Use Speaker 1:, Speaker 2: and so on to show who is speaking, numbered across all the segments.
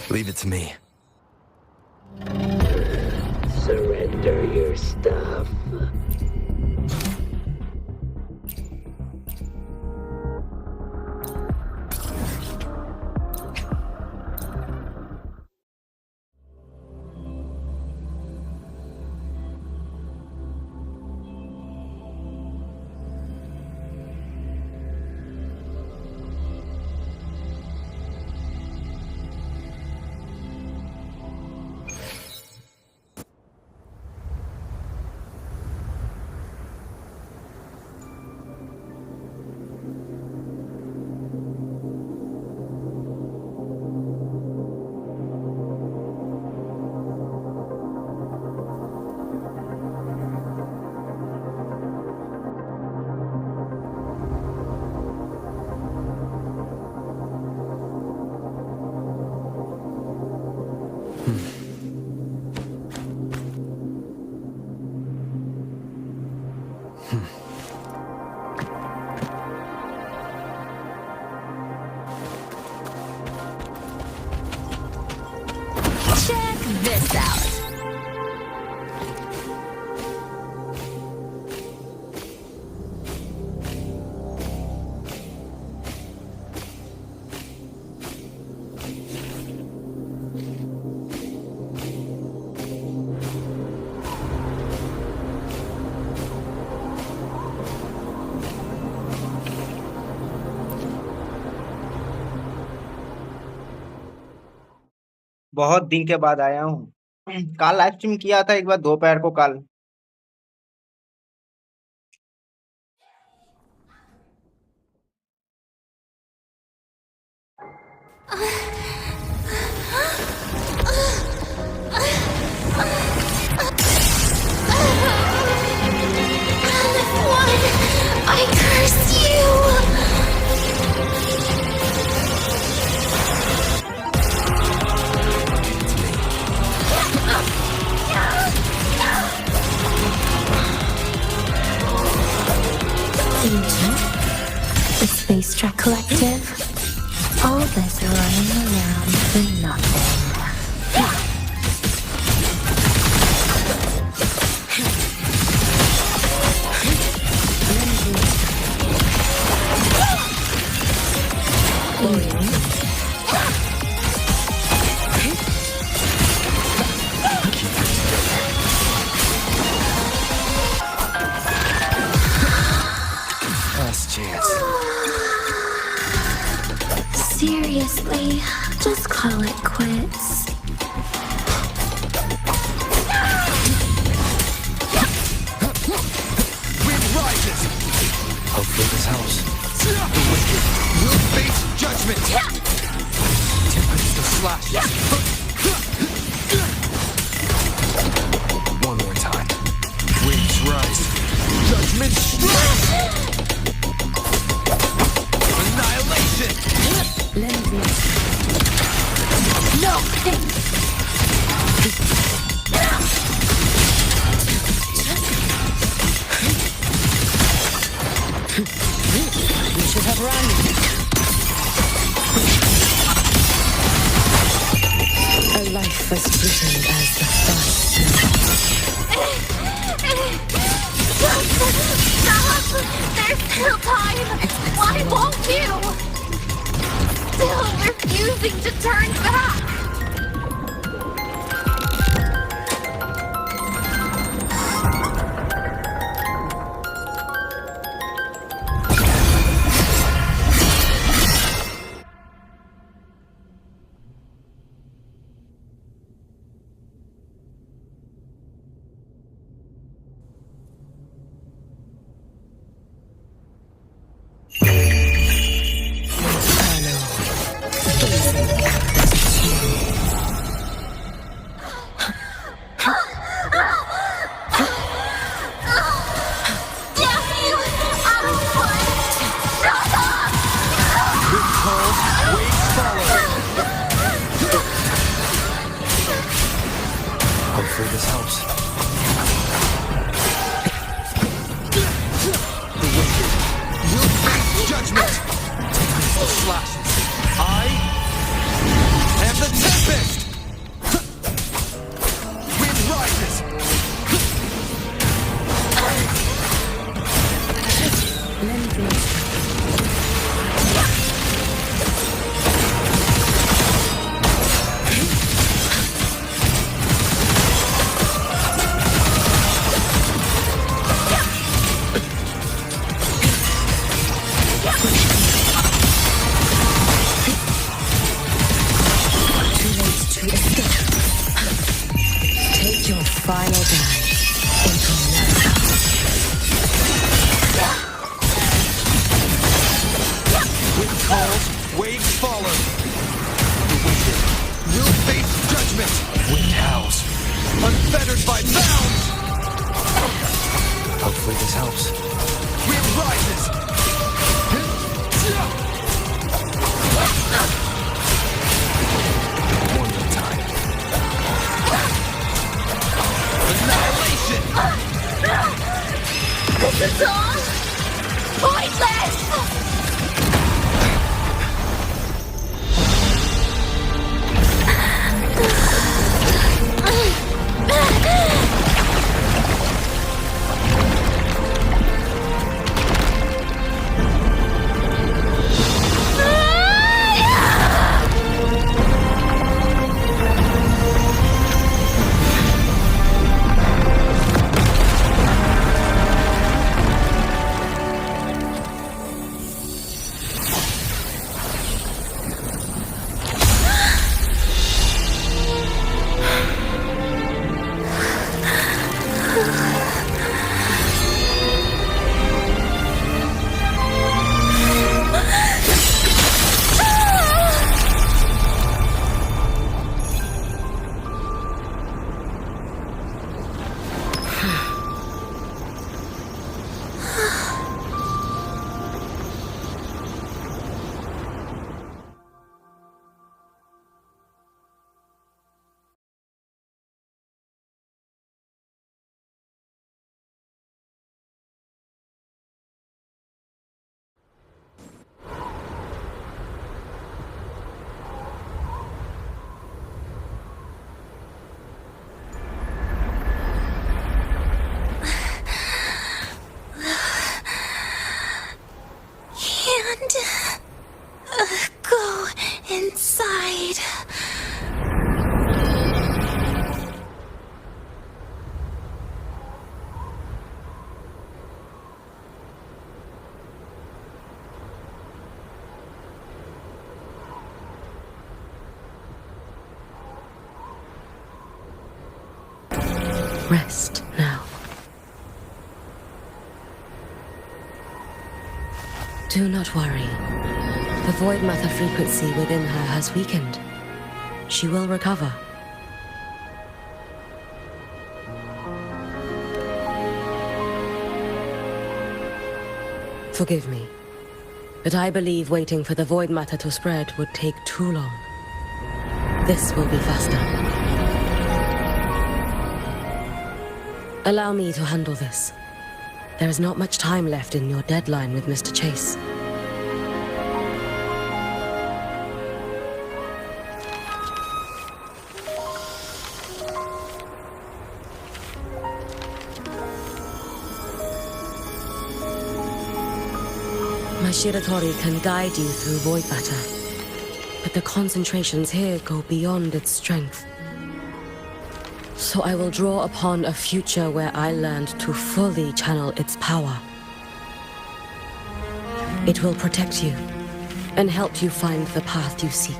Speaker 1: Leave it to me.
Speaker 2: Surrender your stuff.
Speaker 3: Check this out.
Speaker 4: बहुत दिन के बाद आया हूँ। कल लाइव स्ट्रीम किया था एक बार दोपहर को कल।
Speaker 3: I curse you! Agent, the Space Trek Collective, all this running around for nothing.
Speaker 1: Last chance.
Speaker 3: Seriously, just call it quits.
Speaker 1: Wind rises. Hopefully this helps. The wicked will face judgment. Tempest the slashes. One more time. Winds rise. Judgment strikes. Annihilation.
Speaker 3: No!
Speaker 5: You should have run. A life as written as the first.
Speaker 3: Stop! There's still time! Why won't you? Still refusing to turn back!
Speaker 1: this helps. Wind rises! One at a time. Annihilation!
Speaker 3: This is all pointless! Go inside.
Speaker 5: Rest now. Do not worry. The void matter frequency within her has weakened. She will recover. Forgive me, but I believe waiting for the void matter to spread would take too long. This will be faster. Allow me to handle this. There is not much time left in your deadline with Mr. Chase. My Shiratori can guide you through void matter, but the concentrations here go beyond its strength. So I will draw upon a future where I learned to fully channel its power. It will protect you and help you find the path you seek.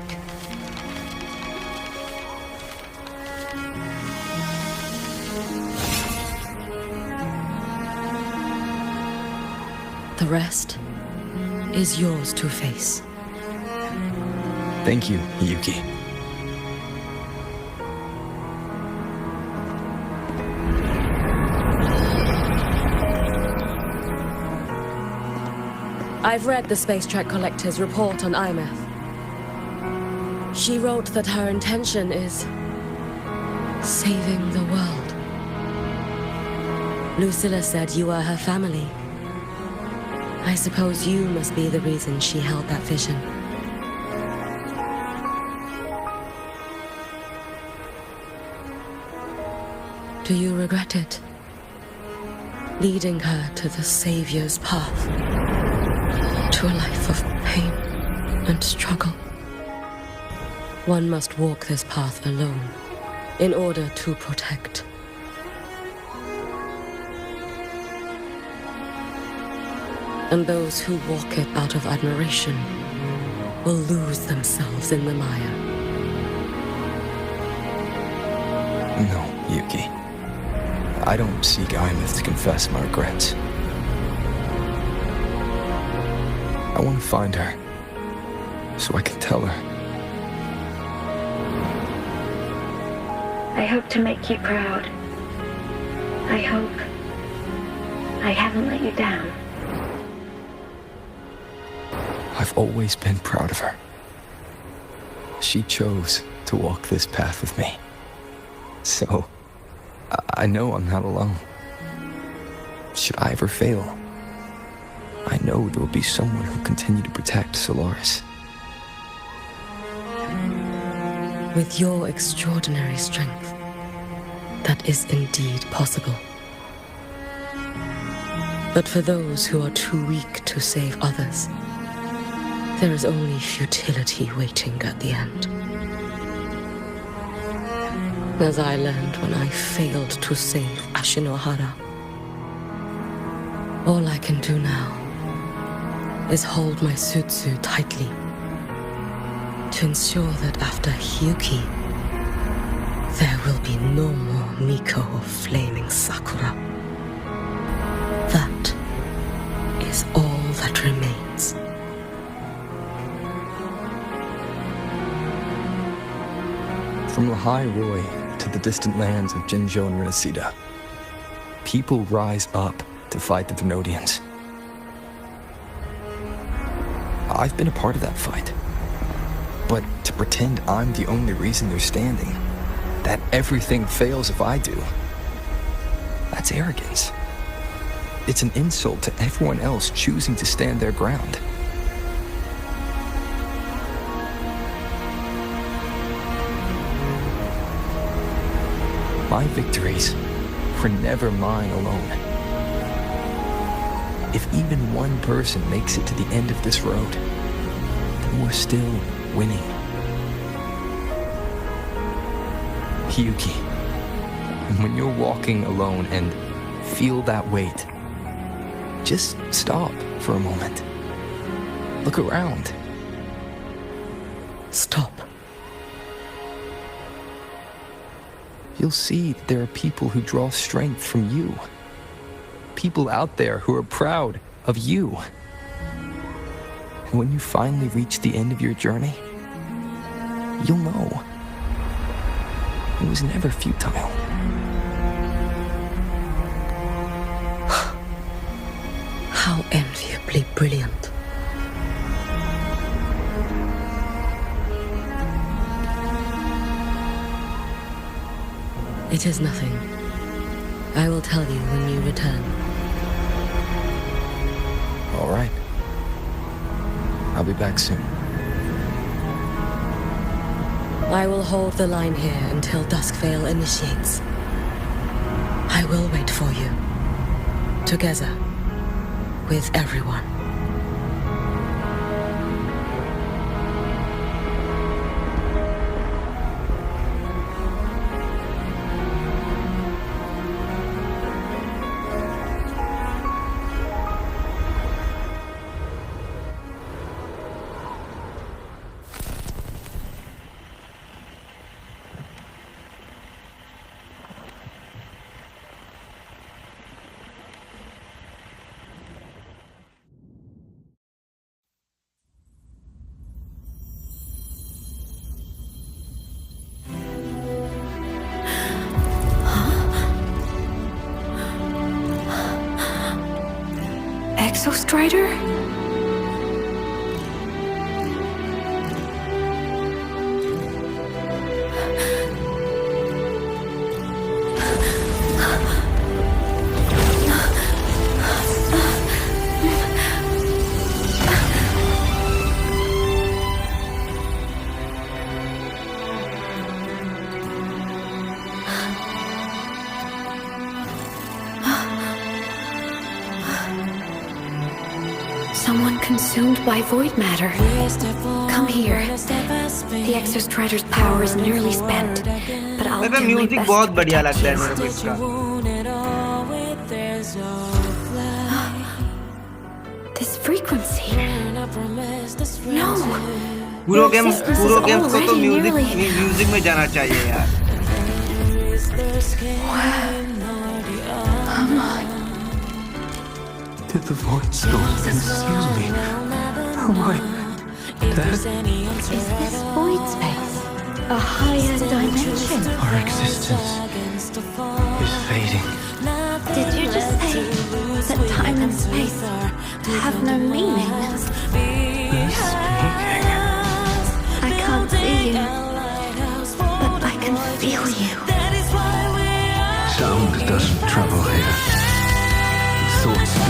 Speaker 5: The rest is yours to face.
Speaker 1: Thank you, Yuki.
Speaker 5: I've read the Space Track Collector's report on IMF. She wrote that her intention is saving the world. Lucilla said you are her family. I suppose you must be the reason she held that vision. Do you regret it? Leading her to the Savior's path? To a life of pain and struggle. One must walk this path alone in order to protect. And those who walk it out of admiration will lose themselves in the mire.
Speaker 1: No, Yuki. I don't seek Imeth to confess my regrets. I want to find her, so I can tell her.
Speaker 2: I hope to make you proud. I I haven't let you down.
Speaker 1: I've always been proud of her. She chose to walk this path with me. So, I know I'm not alone. Should I ever fail, I know there will be someone who'll continue to protect Solaris.
Speaker 5: With your extraordinary strength, that is indeed possible. But for those who are too weak to save others, there is only futility waiting at the end. As I learned when I failed to save Ashinohara, all I can do now is hold my Sutsu tightly to ensure that after Hyuki, there will be no more Miko of flaming Sakura. That is all that remains.
Speaker 1: From Lahai Roi to the distant lands of Jinzhou and Rinasida, people rise up to fight the Venodians. I've been a part of that fight. But to pretend I'm the only reason they're standing, that everything fails if I do, that's arrogance. It's an insult to everyone else choosing to stand their ground. My victories were never mine alone. If even one person makes it to the end of this road, then we're still winning. Hyuki, when you're walking alone and feel that weight, just stop for a moment. Look around.
Speaker 5: Stop.
Speaker 1: You'll see that there are people who draw strength from you. People out there who are proud of you. And when you finally reach the end of your journey, you'll know. It was never futile.
Speaker 5: How enviably brilliant. It is nothing. I will tell you when you return.
Speaker 1: All right. I'll be back soon.
Speaker 5: I will hold the line here until Duskvale initiates. I will wait for you. Together. With everyone.
Speaker 3: Exostrider? Someone consumed by void matter. Come here. The Exostrider's power is nearly spent, but I'll do my
Speaker 4: music
Speaker 3: best
Speaker 4: बहुत
Speaker 3: to
Speaker 4: बढ़िया
Speaker 3: protect
Speaker 4: लगता है
Speaker 3: you.
Speaker 4: मेरे को इसका.
Speaker 3: This frequency. No.
Speaker 4: पूरा game
Speaker 3: This is
Speaker 4: को तो
Speaker 3: already nearly-
Speaker 4: म्यूजिक में जाना चाहिए यार.
Speaker 1: Did the void storm consume me? Why? That
Speaker 3: Is this void space a higher dimension?
Speaker 1: our existence is fading.
Speaker 3: Did you just say that time and space have no meaning.
Speaker 1: Who's speaking?
Speaker 3: I can't see you, but I can feel you.
Speaker 6: Sound doesn't travel here. Thoughts do.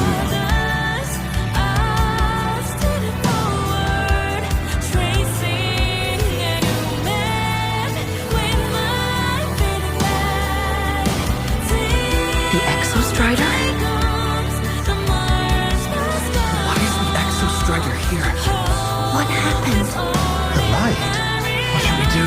Speaker 3: The Exostrider?
Speaker 1: Why is the Exostrider here?
Speaker 3: What happened?
Speaker 6: The light. What should we do?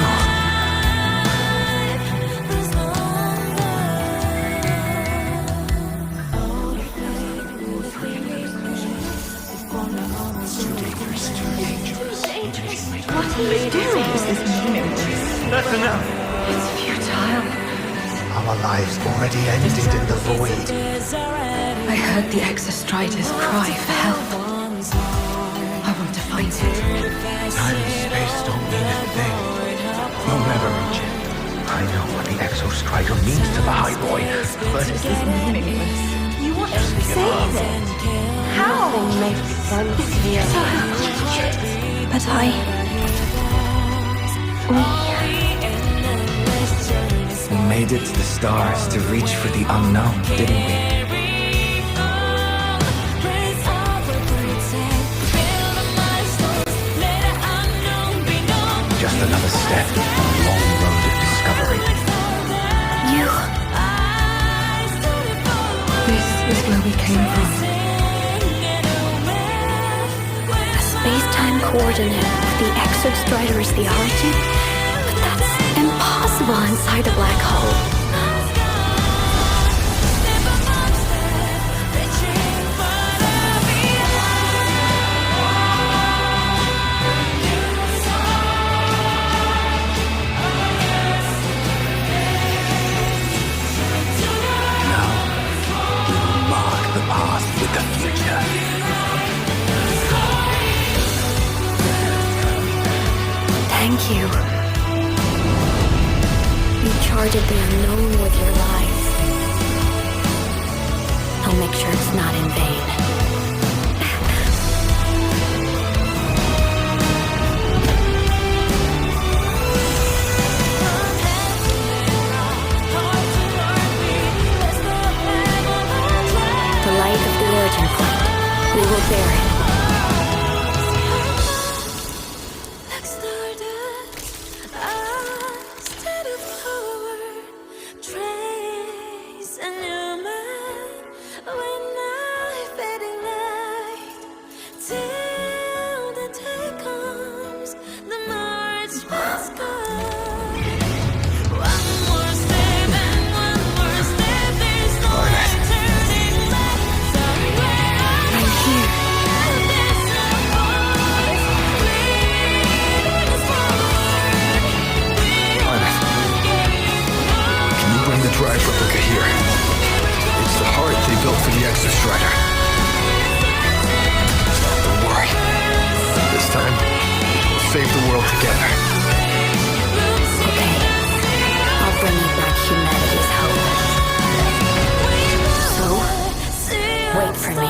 Speaker 3: What are you doing?
Speaker 7: This is meaningless.
Speaker 4: That's enough.
Speaker 3: It's futile.
Speaker 6: Our lives already ended in the void.
Speaker 5: I heard the Exostrider's cry for help. I want to find it.
Speaker 6: Time and space don't mean a thing. You'll never reach it. I know what the Exostrider means to the High Boy, but
Speaker 7: This is meaningless.
Speaker 3: You want to save it? How? But
Speaker 6: we made it to the stars to reach for the unknown, didn't we? Just another step on a long road of discovery.
Speaker 3: You.
Speaker 5: This is where we came from.
Speaker 3: A space-time coordinate of the Exostrider is the origin? But that's impossible inside a black hole.
Speaker 6: Now, we will mark the path with the future.
Speaker 3: Thank you. You charted the unknown with your lives. I'll make sure it's not in vain. The light of the origin point. We will bear it.
Speaker 6: Drive replica here. It's the heart they built for the Exostrider. Don't worry. This time, we'll save the world together.
Speaker 3: Okay. I'll bring you back humanity's hope. So, wait for me.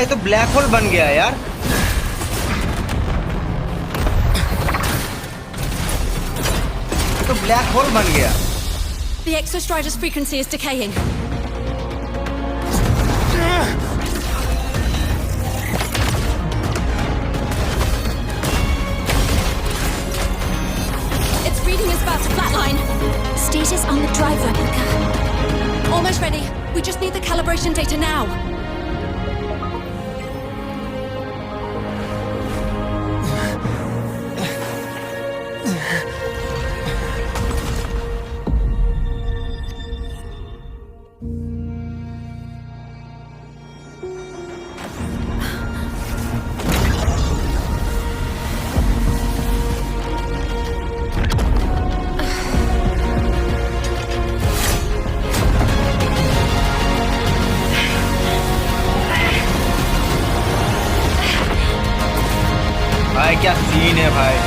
Speaker 4: ये तो black hole बन गया यार। ये तो black hole बन गया।
Speaker 3: The exostrider's frequency is decaying. It's reading is about to flatline. Status on the drive replica. Almost ready. We just need the calibration data now.
Speaker 4: भाई क्या सीन है भाई।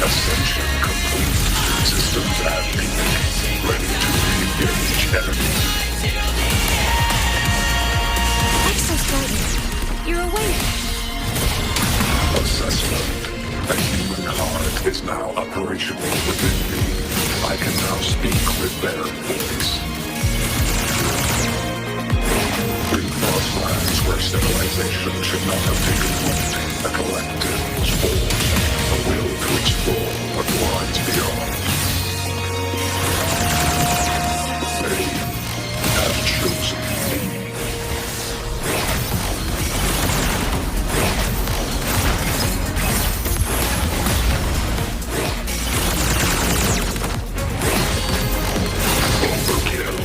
Speaker 8: Ascension complete. Systems active. Ready to engage enemy.
Speaker 3: Exostrider, you're awake.
Speaker 8: Assessment. A human heart is now operational within me. I can now speak with their voice. In lost lands where civilization should not have taken root, a collective was formed. A will to explore what lies beyond. They have chosen me. Overkill.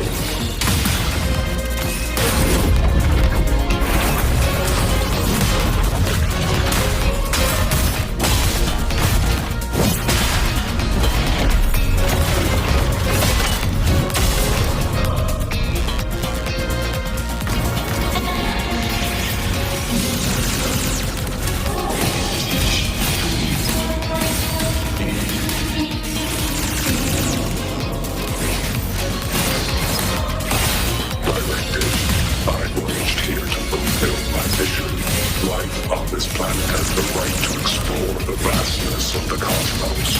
Speaker 8: Life on this planet has the right to explore the vastness of the cosmos.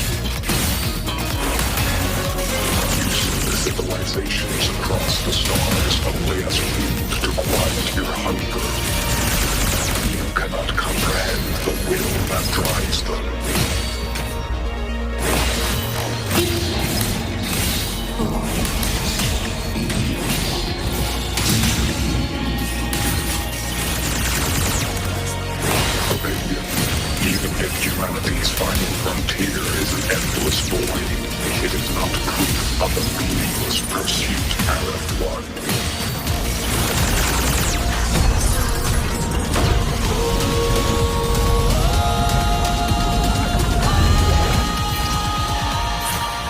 Speaker 8: Using the civilizations across the stars only as food to quiet your hunger. You cannot comprehend the will that drives them. Even if humanity's final frontier is an endless void, it is not proof of a meaningless pursuit Aleph won.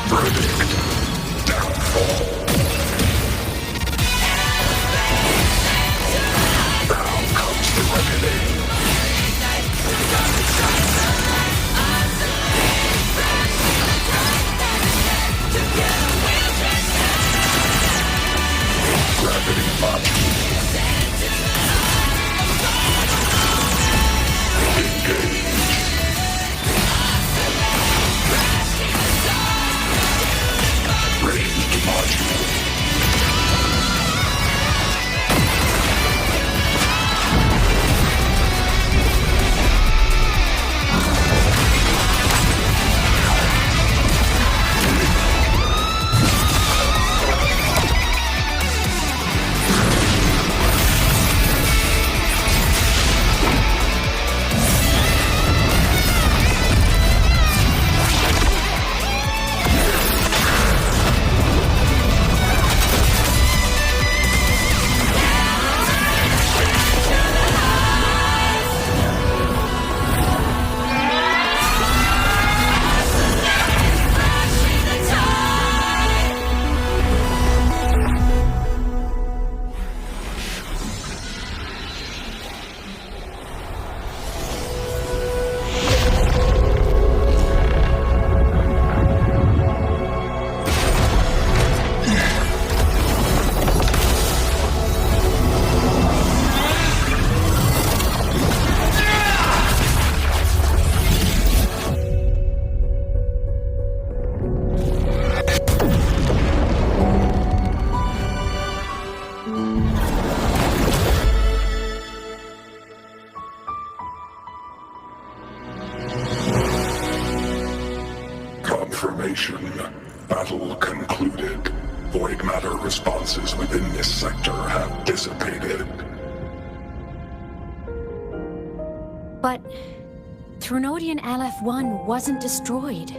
Speaker 8: Verdict. Downfall. Now comes the reckoning. confirmation. Battle concluded. Void matter responses within this sector have dissipated.
Speaker 3: But Threnodian LF-1 wasn't destroyed.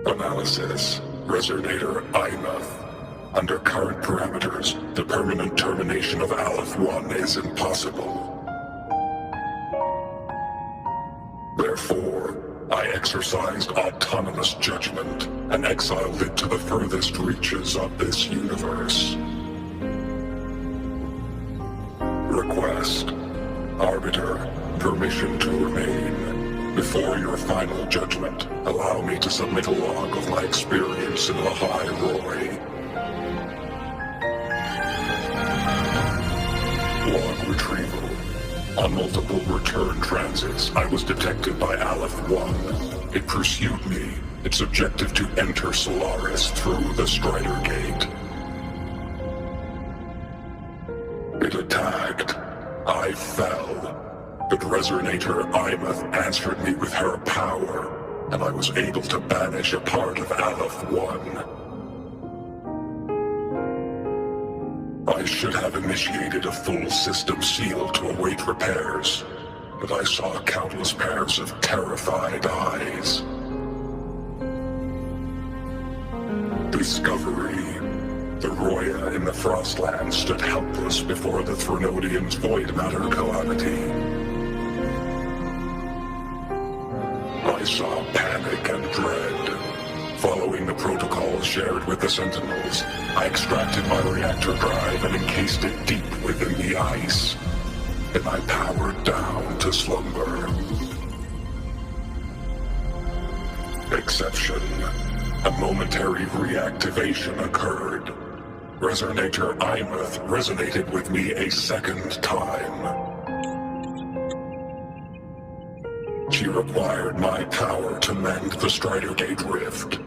Speaker 8: Analysis. Resonator IMAF. Under current parameters, the permanent termination of Aleph-1 is impossible. Therefore, I exercised autonomous judgment and exiled it to the furthest reaches of this universe. Request. Arbiter, permission to remain. Before your final judgment, allow me to submit a log of my experience in the High Roy. Log retrieval. On multiple return transits, I was detected by Aleph-1. It pursued me, its objective to enter Solaris through the Strider Gate. It attacked. I fell. But Resonator Imath answered me with her power, and I was able to banish a part of Aleph-1. I should have initiated a full system seal to await repairs, but I saw countless pairs of terrified eyes. Discovery. The Roya in the Frostland stood helpless before the Threnodians' void matter calamity. I saw panic and dread. Following the protocols shared with the Sentinels, I extracted my reactor drive and encased it deep within the ice. Then I powered down to slumber. Exception. A momentary reactivation occurred. Resonator Imath resonated with me a second time. She required my power to mend the Strider Gate rift.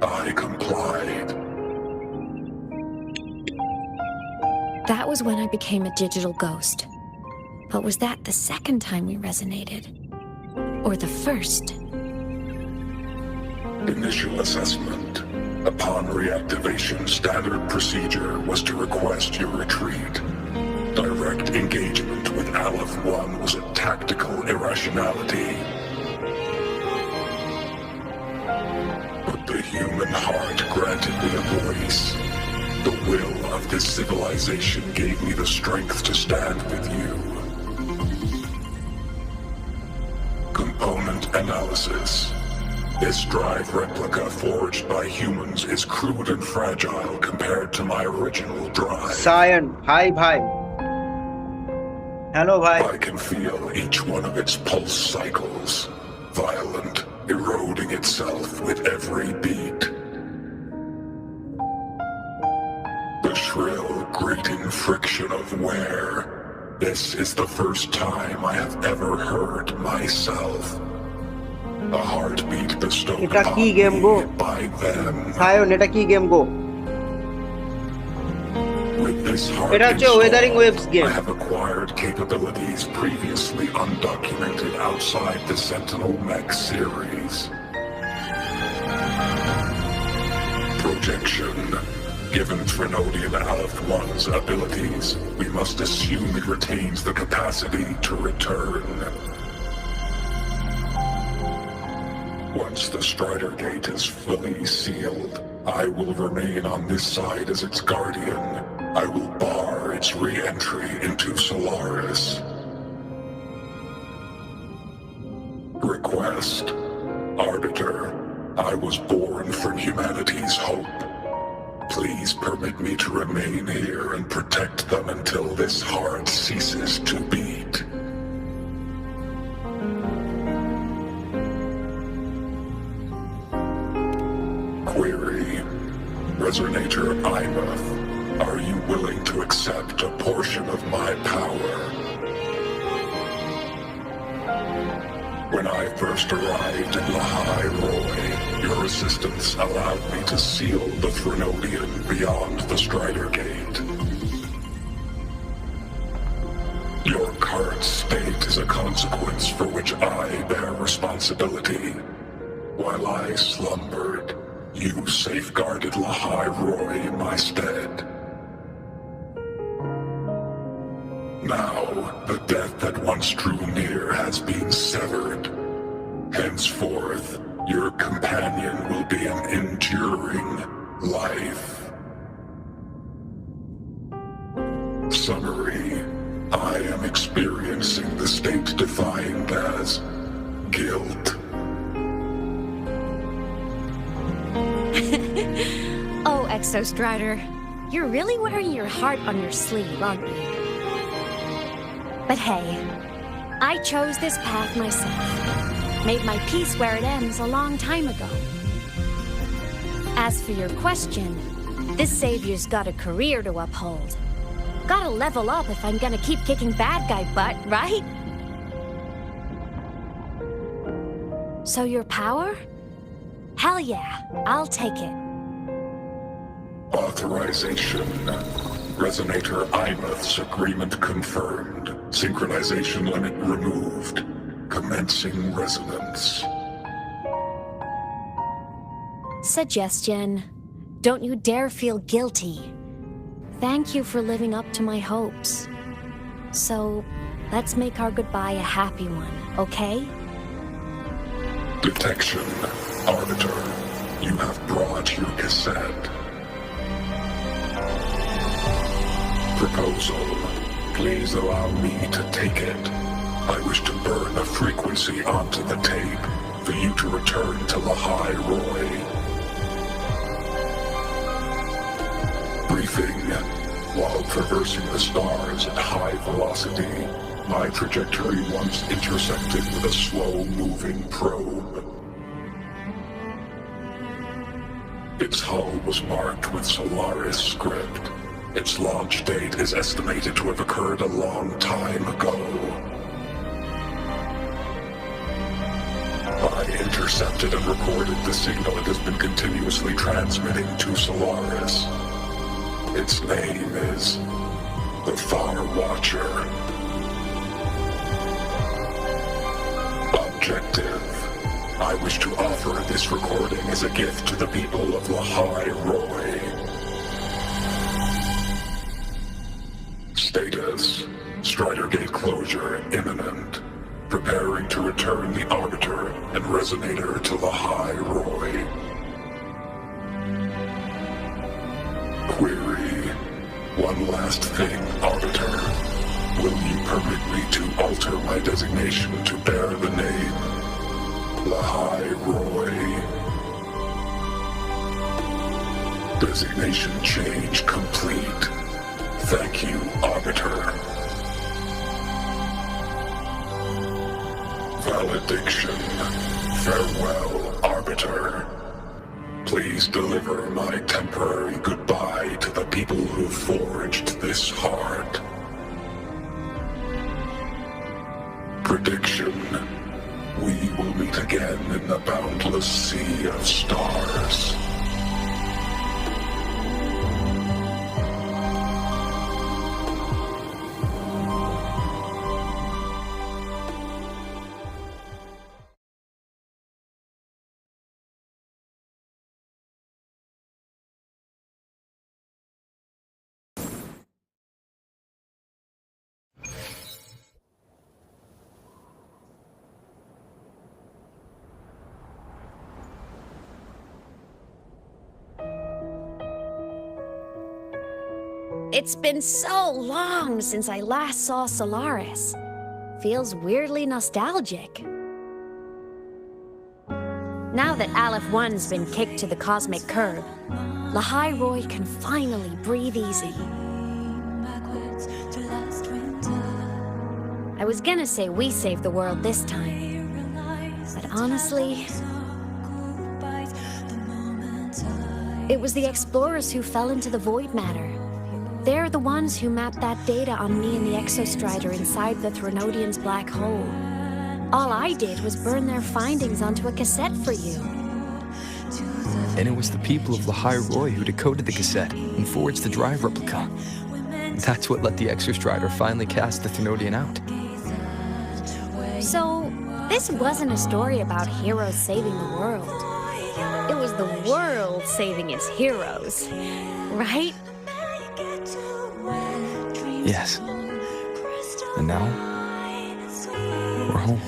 Speaker 8: I complied.
Speaker 3: That was when I became a digital ghost. But was that the second time we resonated? Or the first?
Speaker 8: Initial assessment. Upon reactivation, standard procedure was to request your retreat. Direct engagement with Aleph-1 was a tactical irrationality. But the human heart granted me a voice. The will of this civilization gave me the strength to stand with you. Component analysis. This drive replica forged by humans is crude and fragile compared to my original drive.
Speaker 4: Cyan, hi bhai. Hello bhai.
Speaker 8: I can feel each one of its pulse cycles, violent, eroding itself with every beat. The shrill, grating friction of wear. This is the first time I have ever heard myself. A heartbeat bestowed upon me by them.
Speaker 4: Cyan, এটা কি game go?
Speaker 8: With this heart
Speaker 4: এটা হচ্ছে Wuthering Waves
Speaker 8: I
Speaker 4: game.
Speaker 8: have acquired capabilities previously undocumented outside the Sentinel Mech series. Projection. Given Threnodian Aleph-1's abilities, we must assume it retains the capacity to return. Once the Strider Gate is fully sealed, I will remain on this side as its guardian. I will bar its re-entry into Solaris. Request. Arbiter, I was born from humanity's hope. Please permit me to remain here and protect them until this heart ceases to beat. Query. Resonator Imath, are you willing to accept a portion of my power? When I first arrived in the High Roy, your assistance allowed me to seal the Threnodian beyond the Strider Gate. Your current state is a consequence for which I bear responsibility. While I slumbered, you safeguarded Lahai Roy in my stead. Now, the death that once drew near has been severed. Henceforth, your companion will be an enduring life. Summary: I am experiencing the state defined as guilt.
Speaker 3: Oh, Exostrider, you're really wearing your heart on your sleeve, aren't you? But hey, I chose this path myself. Made my peace where it ends a long time ago. As for your question, this savior's got a career to uphold. Gotta level up if I'm gonna keep kicking bad guy butt, right? So your power? Hell yeah, I'll take it.
Speaker 8: Authorization. Resonator Imouth's agreement confirmed. Synchronization limit removed. Commencing resonance.
Speaker 3: Suggestion. Don't you dare feel guilty. Thank you for living up to my hopes. So, let's make our goodbye a happy one, okay?
Speaker 8: Detection. Arbiter, you have brought your cassette. Proposal. Please allow me to take it. I wish to burn a frequency onto the tape for you to return to Lahai Roy. Briefing. While traversing the stars at high velocity, my trajectory once intersected with a slow-moving probe. Its hull was marked with Solaris script. Its launch date is estimated to have occurred a long time ago. I intercepted and recorded the signal it has been continuously transmitting to Solaris. Its name is the Far Watcher. Objective. I wish to offer this recording as a gift to the people of Lahai Roy. Status. Strider Gate closure imminent. Preparing to return the Arbiter and Resonator to Lahai Roy. Query. One last thing, Arbiter. Will you permit me to alter my designation to bear the name Lahai Roy? Designation change complete. Thank you, Arbiter. Valediction. Farewell, Arbiter. Please deliver my temporary goodbye to the people who forged this heart. Prediction. We will meet again in the boundless sea of stars.
Speaker 3: It's been so long since I last saw Solaris. Feels weirdly nostalgic. Now that Aleph 1's been kicked to the cosmic curb, Lahai Roy can finally breathe easy. I was gonna say we saved the world this time, but honestly, it was the explorers who fell into the void matter. They're the ones who mapped that data on me and the Exostrider inside the Threnodian's black hole. All I did was burn their findings onto a cassette for you.
Speaker 1: And it was the people of Lahai Roy who decoded the cassette and forged the drive replica. That's what let the Exostrider finally cast the Threnodian out.
Speaker 3: So, This wasn't a story about heroes saving the world. It was the world saving its heroes, right?
Speaker 1: Yes. And now, we're home.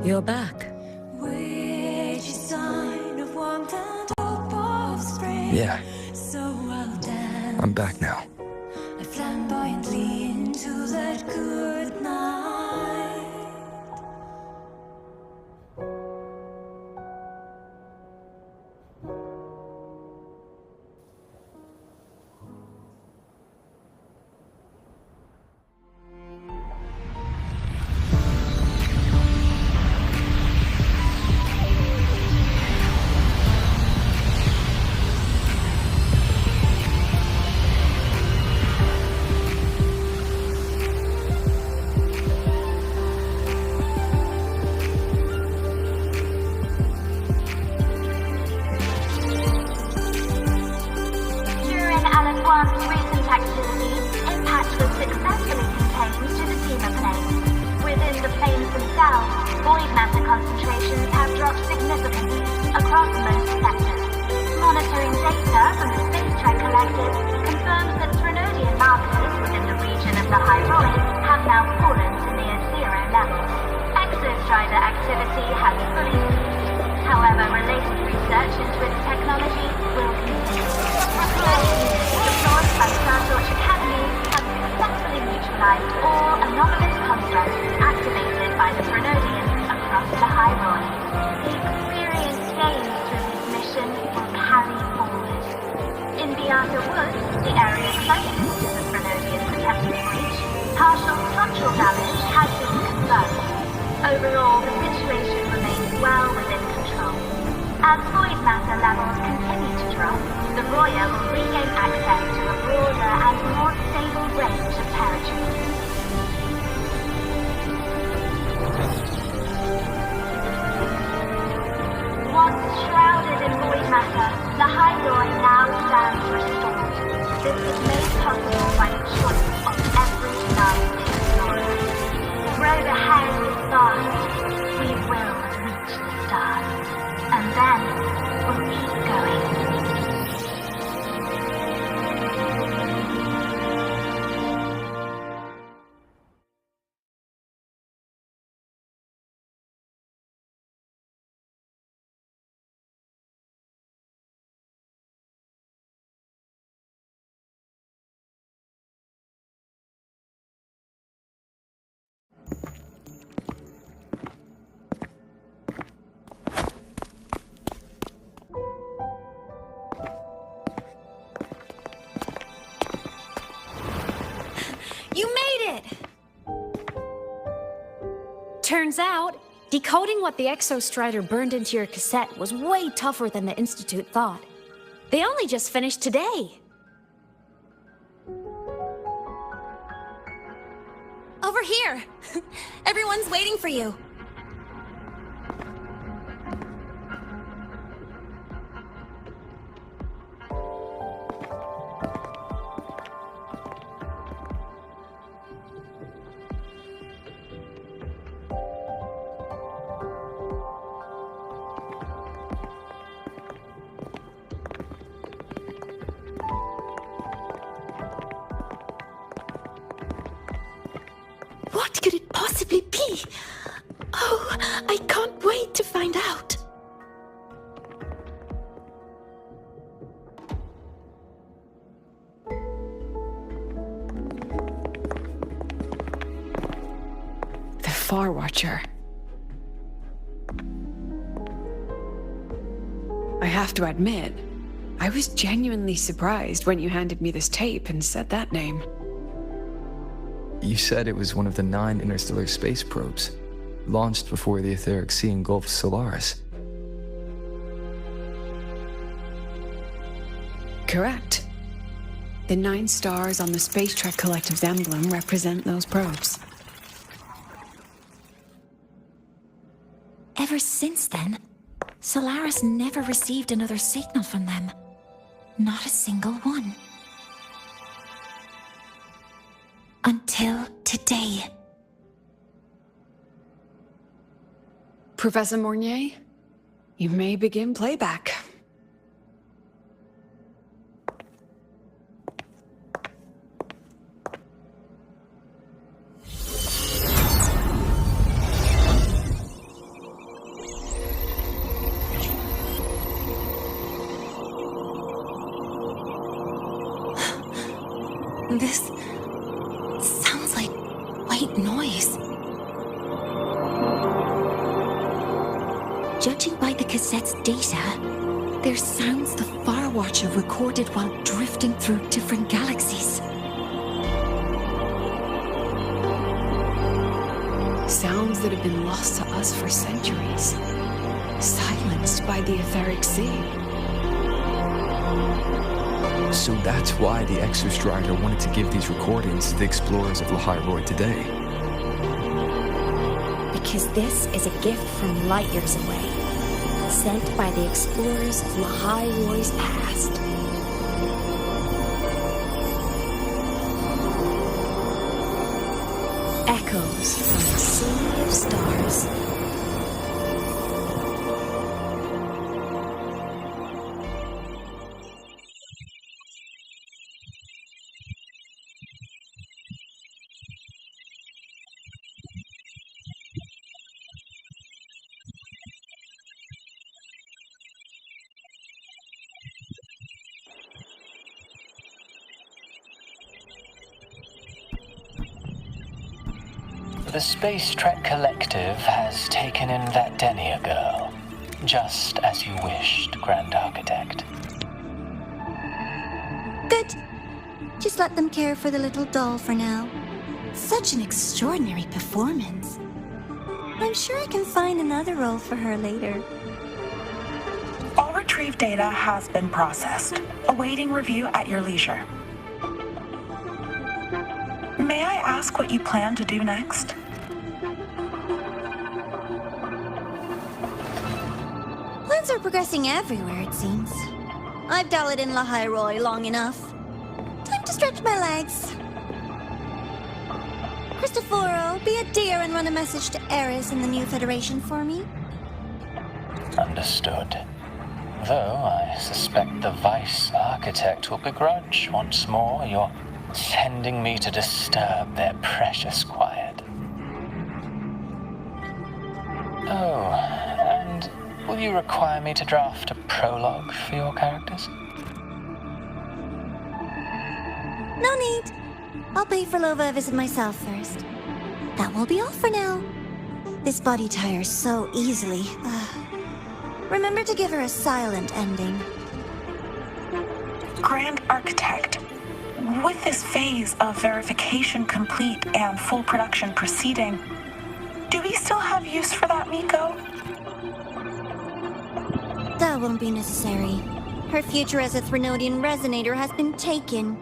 Speaker 5: You're back.
Speaker 1: Yeah. I'm back now.
Speaker 9: Flamboyantly into that good night.
Speaker 10: Recent activities, impact was successfully contained to the Tima planes. Within the planes themselves, void matter concentrations have dropped significantly across most sectors. Monitoring data from the space track collected confirms that Threnodian markers within the region of the High Void have now fallen to near zero levels. Exostrider activity has fully ceased. However, related research into its technology will continue. Research by Startorch Academy has successfully neutralized all anomalous constructs activated by the Threnodians across the High Void. The experience gained through this mission will carry forward. In the Outer Woods, the area closest to the Threnodian protective breach, partial structural damage has been confirmed. Overall, the situation remains well within control. As void matter levels continue to drop, the Roya will regain access to a broader and more stable range of territory. Once shrouded in void matter, the High Roy now stands restored. This was made possible by the choice of every night explorer. The road ahead is vast. We will reach the stars. And then we'll keep going.
Speaker 3: Turns out, decoding what the Exostrider burned into your cassette was way tougher than the Institute thought. They only just finished today.
Speaker 11: Over here! Everyone's waiting for you.
Speaker 9: What could it possibly be? Oh, I can't wait to find out.
Speaker 7: The Far Watcher. I have to admit, I was genuinely surprised when you handed me this tape and said that name.
Speaker 1: You said it was one of the 9 interstellar space probes, launched before the etheric sea engulfed Solaris.
Speaker 7: Correct. The 9 stars on the Space Trek Collective's emblem represent those probes.
Speaker 3: Ever since then, Solaris never received another signal from them. Not a single one. Until today.
Speaker 7: Professor Mornier, you may begin playback.
Speaker 3: This sounds like white noise. Judging by the cassette's data, they're sounds the Far Watcher recorded while drifting through different galaxies.
Speaker 7: Sounds that have been lost to us for centuries. Silenced by the etheric sea.
Speaker 1: So that's why the Exostrider wanted to give these recordings to the explorers of Lahai today.
Speaker 3: Because this is a gift from light years away, sent by the explorers of Lahai past. Echoes from the sea of stars.
Speaker 12: The Space Trek Collective has taken in that Denia girl, just as you wished, Grand Architect.
Speaker 3: Good. Just let them care for the little doll for now. Such an extraordinary performance. I'm sure I can find another role for her later.
Speaker 13: All retrieved data has been processed, awaiting review at your leisure. May I ask what you plan to do next?
Speaker 3: Plans are progressing everywhere, it seems. I've dallied in Lahai long enough. Time to stretch my legs. Cristoforo, be a dear and run a message to Eris in the new Federation for me.
Speaker 12: Understood. Though I suspect the Vice Architect will begrudge once more your sending me to disturb their precious quiet. Oh, and will you require me to draft a prologue for your characters?
Speaker 3: No need. I'll pay for Lova a visit myself first. That will be all for now. This body tires so easily. Remember to give her a silent ending.
Speaker 13: Grand Architect, with this phase of verification complete and full production proceeding, do we still have use for that Miko?
Speaker 3: That won't be necessary. Her future as a Threnodian resonator has been taken.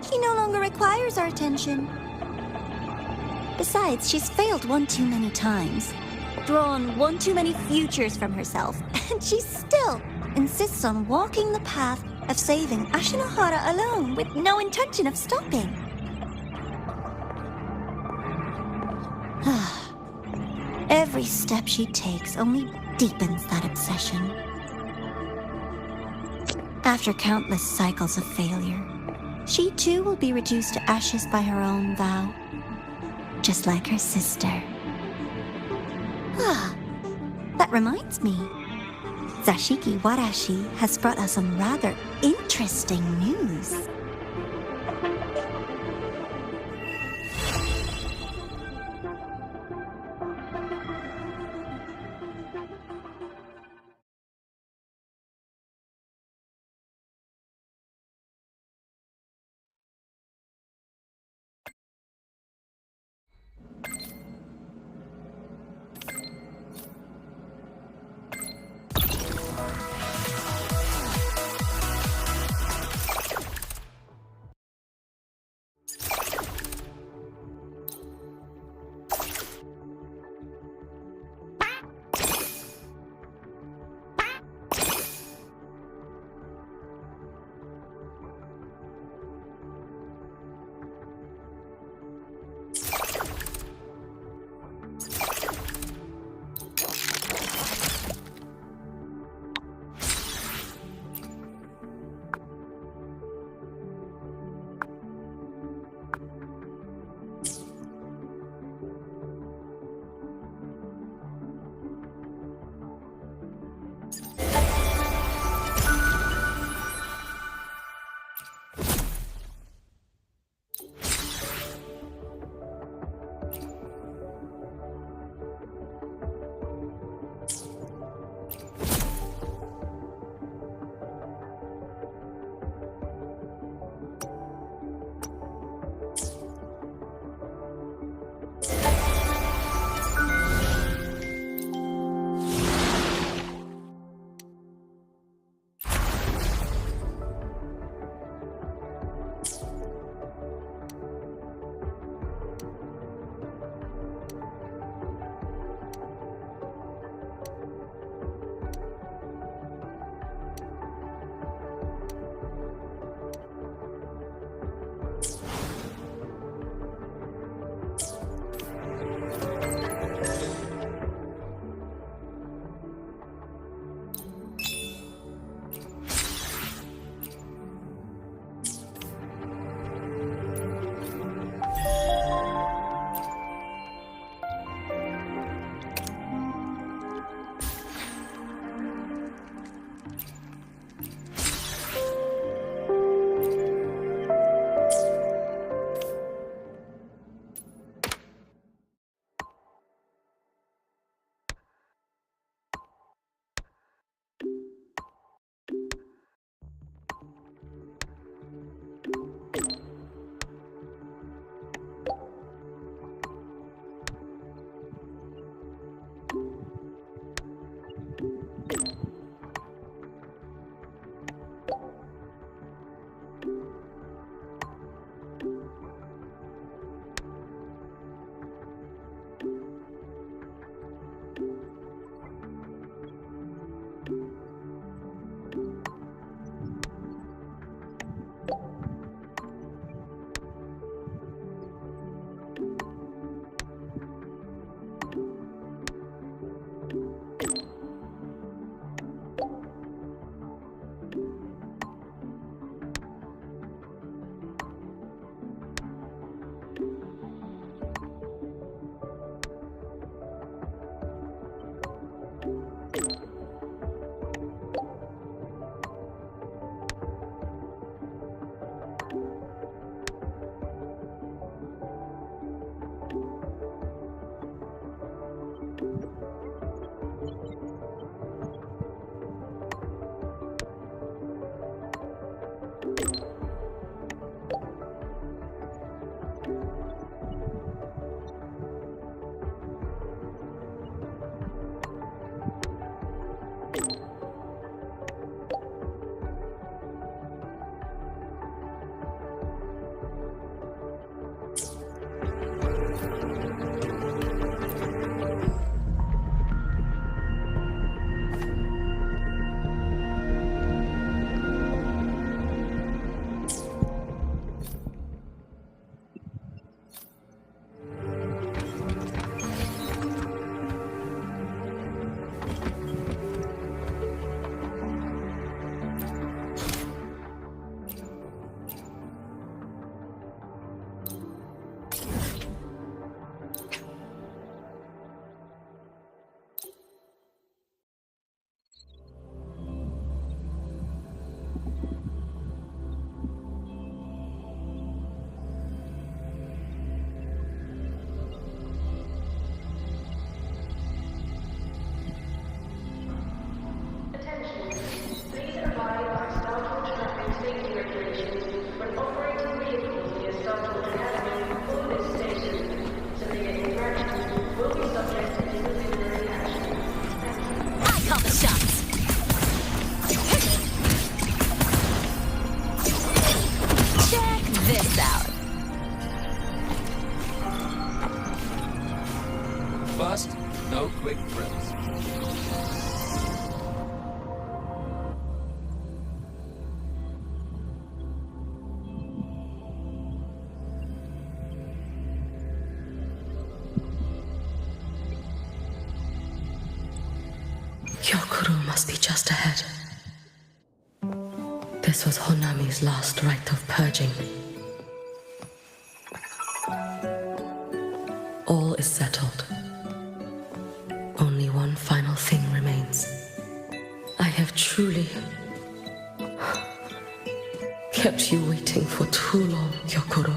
Speaker 3: She no longer requires our attention. Besides, she's failed one too many times, drawn one too many futures from herself, and she still insists on walking the path of saving Ashinohara alone with no intention of stopping. Every step she takes only deepens that obsession. After countless cycles of failure, she too will be reduced to ashes by her own vow, just like her sister. That reminds me. Zashiki Warashi has brought us some rather interesting news.
Speaker 11: this out.
Speaker 1: First, no quick thrills.
Speaker 5: Hyokuro must be just ahead. This was Honami's last rite of purging. All is settled. Only one final thing remains. I have truly kept you waiting for too long, Hyokuro.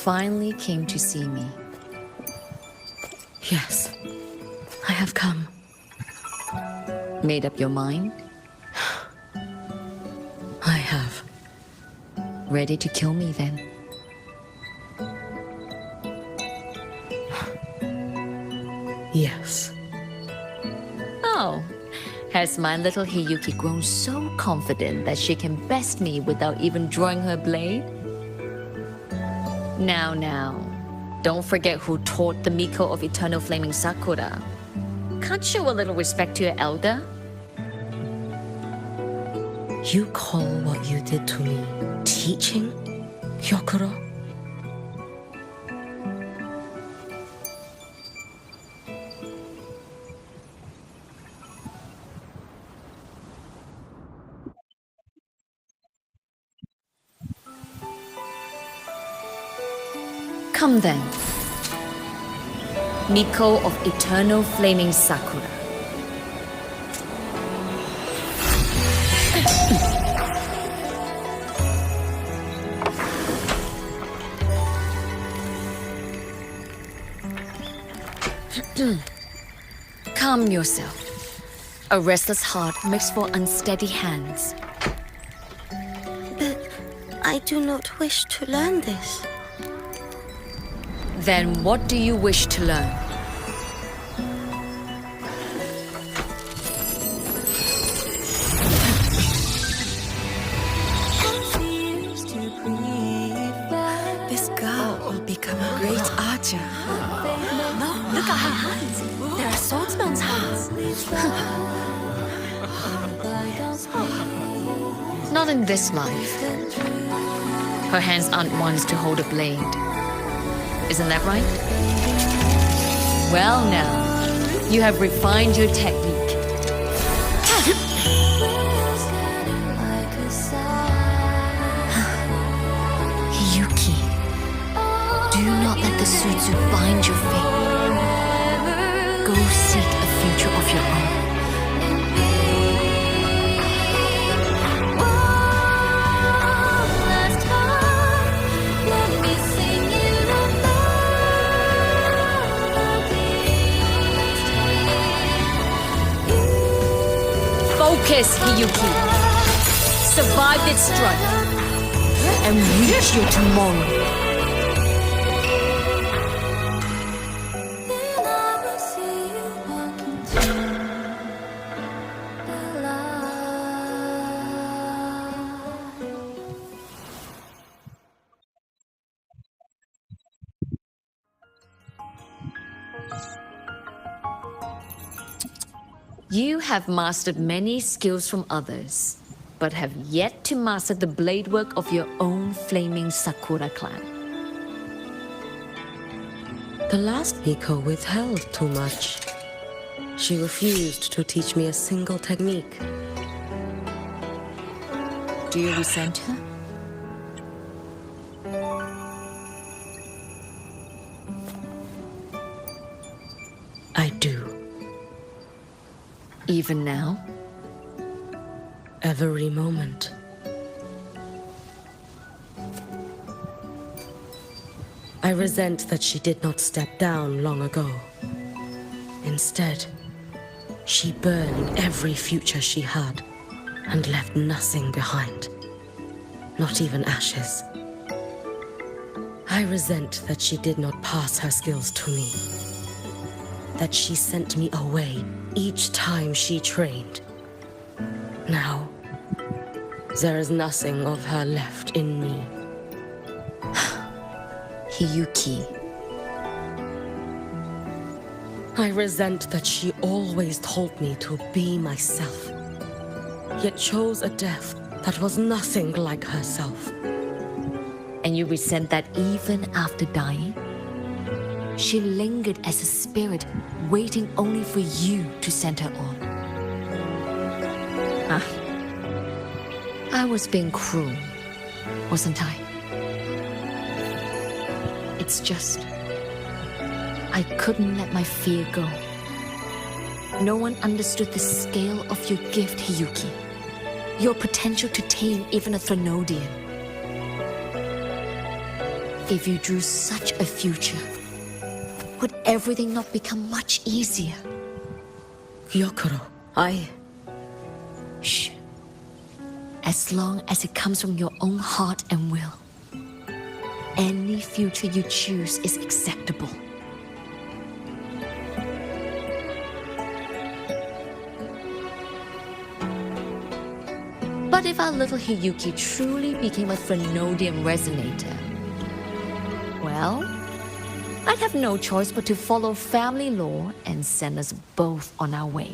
Speaker 14: Finally came to see me.
Speaker 5: Yes, I have come.
Speaker 14: Made up your mind?
Speaker 5: I have.
Speaker 14: Ready to kill me then?
Speaker 5: Yes.
Speaker 14: Oh, has my little Hiyuki grown so confident that she can best me without even drawing her blade? Now, don't forget who taught the Miko of Eternal Flaming Sakura. Can't show a little respect to your elder?
Speaker 5: You call what you did to me teaching, Hyokuro?
Speaker 14: Come then. Miko of Eternal Flaming Sakura. Calm yourself. A restless heart makes for unsteady hands.
Speaker 9: But I do not wish to learn this.
Speaker 14: Then what do you wish to learn?
Speaker 9: This girl will become a great archer. No, look at her hands. There are swordsman's hands.
Speaker 14: Not in this life. Her hands aren't ones to hold a blade. Isn't that right? Well now, you have refined your technique. Hiyuki, do not let the Sutsu bind your fate. Go seek a future of your own. Focus, Hiyuki. Survive this strike and reach your tomorrow. You have mastered many skills from others, but have yet to master the blade work of your own flaming Sakura clan.
Speaker 5: The last Miko withheld too much. She refused to teach me a single technique.
Speaker 14: Do you resent her?
Speaker 5: I do.
Speaker 14: Even now?
Speaker 5: Every moment. I resent that she did not step down long ago. Instead, she burned every future she had and left nothing behind, not even ashes. I resent that she did not pass her skills to me, that she sent me away each time she trained. Now, there is nothing of her left in me.
Speaker 14: Hiyuki.
Speaker 5: I resent that she always told me to be myself, yet chose a death that was nothing like herself.
Speaker 14: And you resent that even after dying? She lingered as a spirit, waiting only for you to send her on. I was being cruel, wasn't I? It's just, I couldn't let my fear go. No one understood the scale of your gift, Hiyuki. Your potential to tame even a Threnodian. If you drew such a future, would everything not become much easier?
Speaker 5: Gyokuro,
Speaker 14: Shh. As long as it comes from your own heart and will, any future you choose is acceptable. But if our little Hiyuki truly became a Threnodian resonator, well, I'd have no choice but to follow family law and send us both on our way.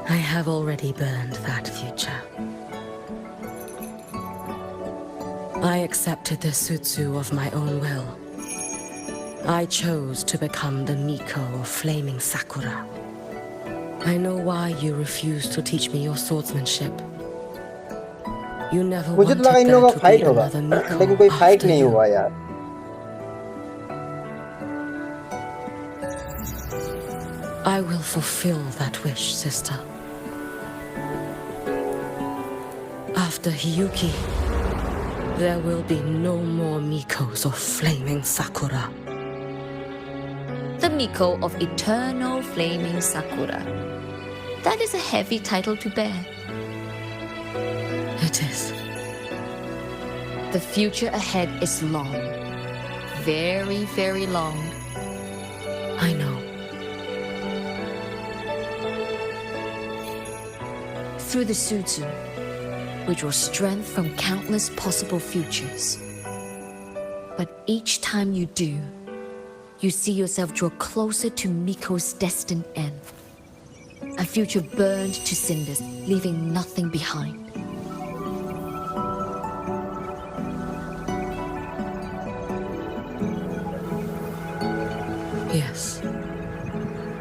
Speaker 5: I have already burned that future. I accepted the Sutsu of my own will. I chose to become the Miko of Flaming Sakura. I know why you refused to teach me your swordsmanship. You never
Speaker 4: मुझे
Speaker 5: wanted
Speaker 4: तो लगा इन
Speaker 5: there
Speaker 4: लोगों
Speaker 5: to
Speaker 4: का fight
Speaker 5: be
Speaker 4: होगा,
Speaker 5: another Miko
Speaker 4: लेकिन कोई fight
Speaker 5: after
Speaker 4: नहीं
Speaker 5: you.
Speaker 4: हुआ यार.
Speaker 5: I will fulfill that wish, sister. After Hiyuki, there will be no more Mikos of Flaming Sakura.
Speaker 14: The Miko of Eternal Flaming Sakura. That is a heavy title to bear.
Speaker 5: It is.
Speaker 14: The future ahead is long. Very, very long.
Speaker 5: I know.
Speaker 14: Through the Sutsu, we draw strength from countless possible futures. But each time you do, you see yourself draw closer to Miko's destined end. A future burned to cinders, leaving nothing behind.
Speaker 5: Yes.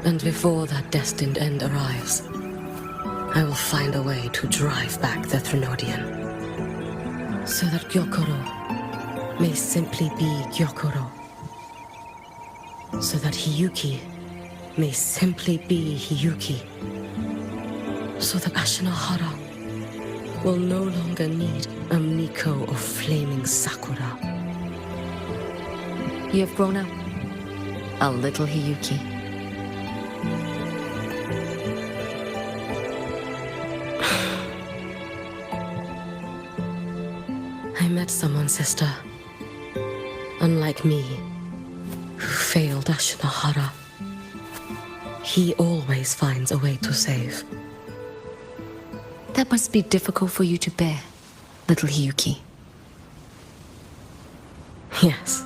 Speaker 5: And before that destined end arrives, I will find a way to drive back the Threnodian, so that Gyokuro may simply be Gyokuro, so that Hiyuki may simply be Hiyuki, so that Ashinohara will no longer need a Miko of Flaming Sakura.
Speaker 14: You have grown up, our little Hiyuki.
Speaker 5: I met someone, sister. Unlike me, who failed Ashinohara. He always finds a way to save.
Speaker 14: That must be difficult for you to bear, little Hiyuki.
Speaker 5: Yes,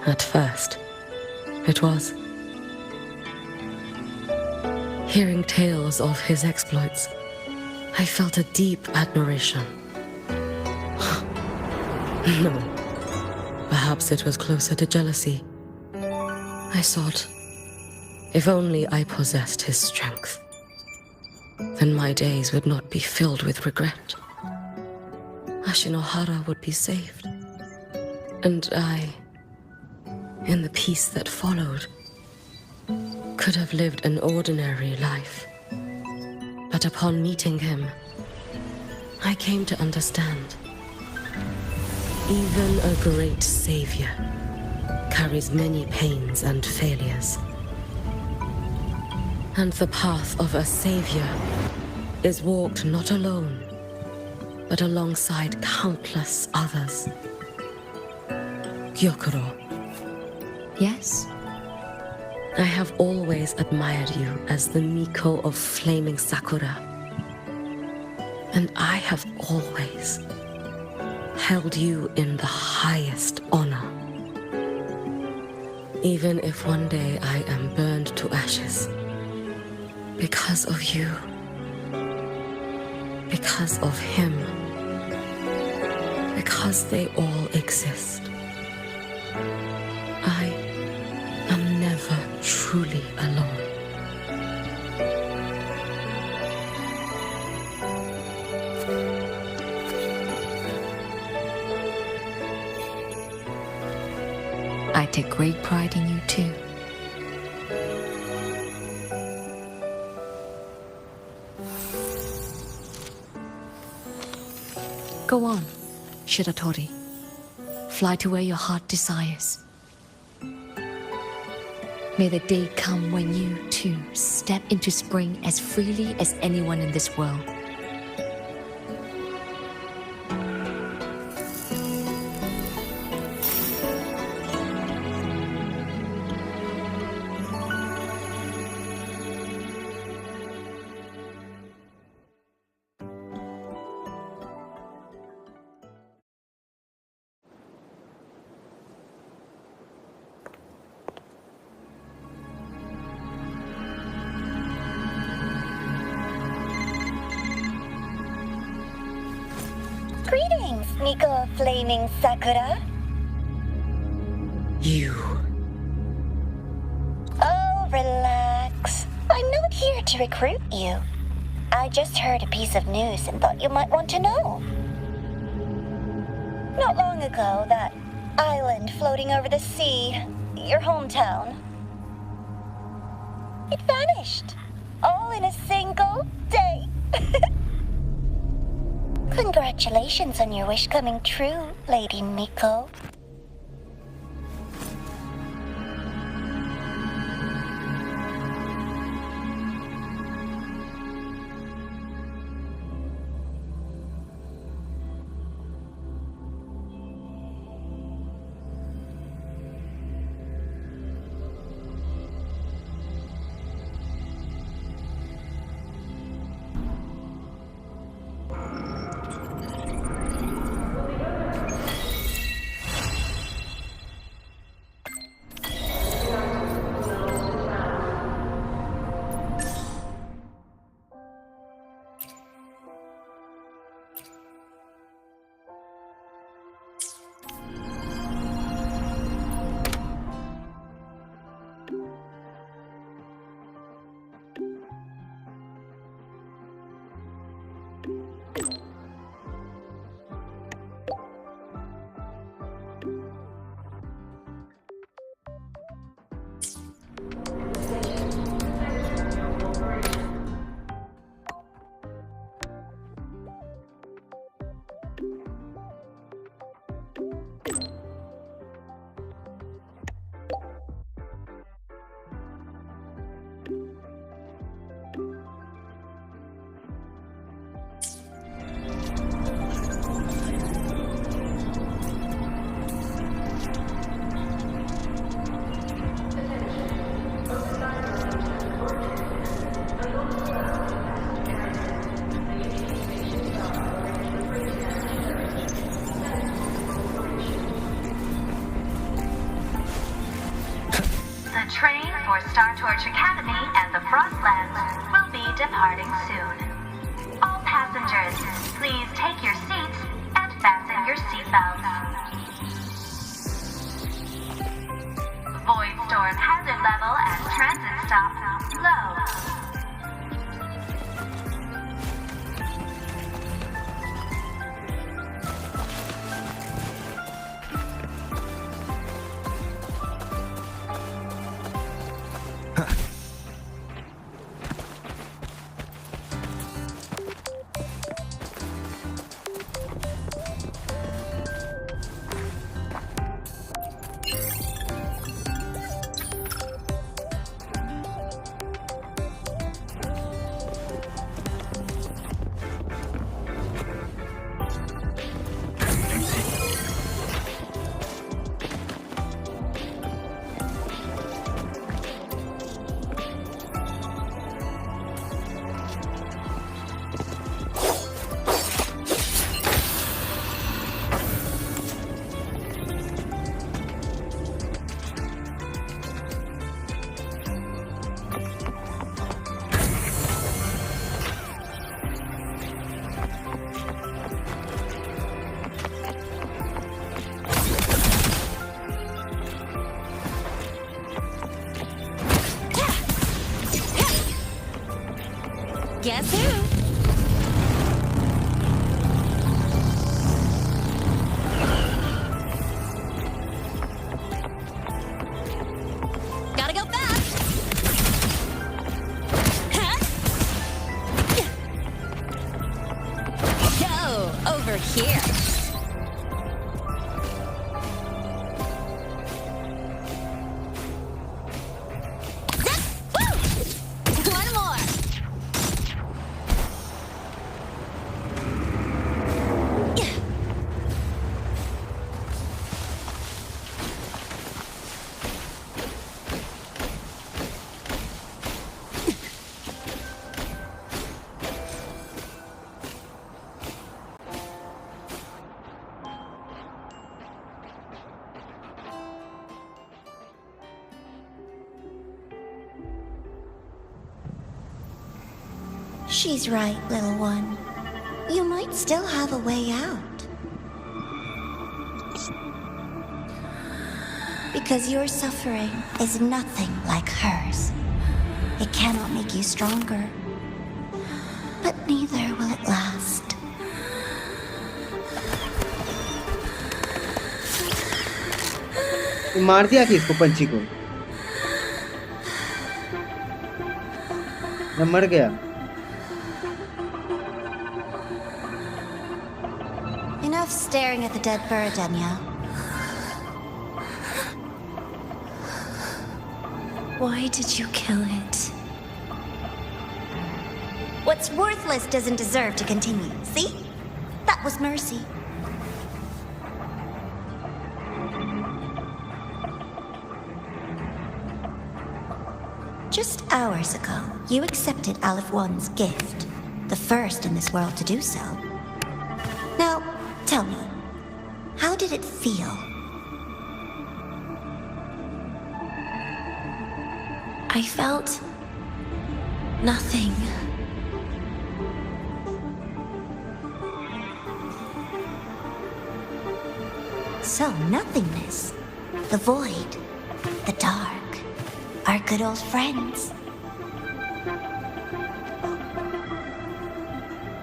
Speaker 5: at first, it was. Hearing tales of his exploits, I felt a deep admiration. No, perhaps it was closer to jealousy. I thought, if only I possessed his strength, then my days would not be filled with regret. Ashinohara would be saved. And I, in the peace that followed, could have lived an ordinary life. But upon meeting him, I came to understand. Even a great savior carries many pains and failures. And the path of a savior is walked not alone, but alongside countless others. Gyokuro.
Speaker 14: Yes?
Speaker 5: I have always admired you as the Miko of flaming Sakura. And I have always held you in the highest honor. Even if one day I am burned to ashes, because of you, because of him, because they all exist, I am never truly alone.
Speaker 14: I take great pride in you too. Go on, Shiratori. Fly to where your heart desires. May the day come when you, too, step into spring as freely as anyone in this world.
Speaker 10: Greetings, Miko of Flaming Sakura.
Speaker 5: You.
Speaker 10: Oh, relax. I'm not here to recruit you. I just heard a piece of news and thought you might want to know. Not long ago, that island floating over the sea, your hometown, it vanished. All in a single day. Congratulations on your wish coming true, Lady Miko. The train for Star Torch Academy and the Frostlands will be departing soon. All passengers, please take your seats and fasten your seatbelts. Void storm hazard level at transit stop low.
Speaker 11: Guess who? Gotta go fast! Huh? Go over here. One more.
Speaker 9: She's right, little one. You might still have a way out. Because your suffering is nothing like hers. It cannot make you stronger. But neither will it last.
Speaker 4: मार दिया कि इसको पंछी को मैं मर गया
Speaker 9: Enough staring at the dead bird, Danielle.
Speaker 3: Why did you kill it?
Speaker 9: What's worthless doesn't deserve to continue. See? That was mercy. Just hours ago, you accepted Aleph One's gift, the first in this world to do so. Now, tell me, how did it feel?
Speaker 3: I felt nothing.
Speaker 9: So, nothingness, the void, the dark, our good old friends.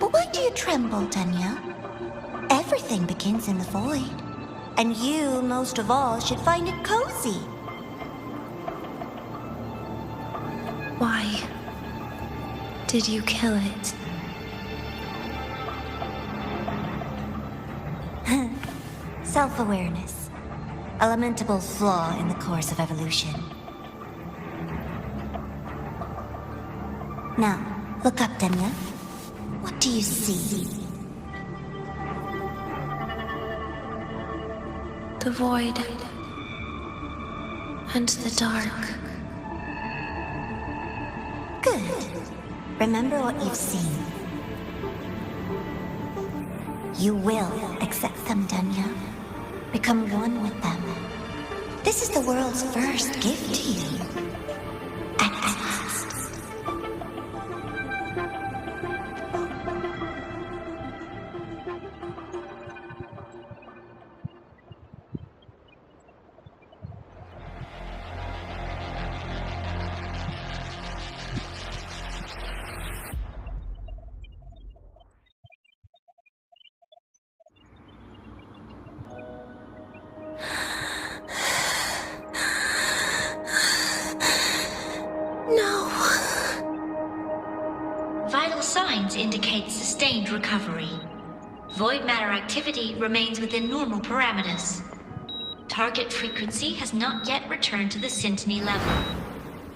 Speaker 9: But why do you tremble, Tanya? Everything begins in the void. And you, most of all, should find it cozy.
Speaker 3: Why did you kill it?
Speaker 9: Self-awareness. A lamentable flaw in the course of evolution. Now, look up, Denya. What do you see?
Speaker 3: The void and the dark.
Speaker 9: Good. Remember what you've seen. You will accept them, Danya. Become one with them. This is the world's first gift to you. At last.
Speaker 15: Vital signs indicate sustained recovery. Void matter activity remains within normal parameters. Target frequency has not yet returned to the syntony level.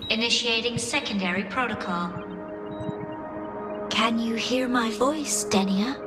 Speaker 15: Initiating secondary protocol.
Speaker 9: Can you hear my voice, Denia?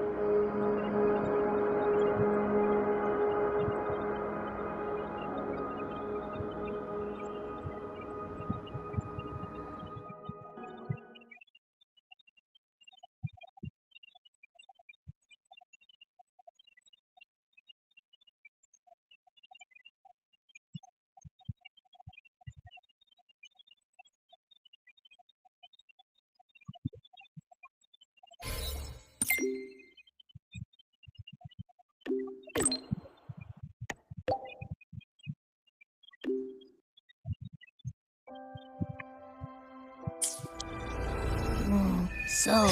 Speaker 16: So,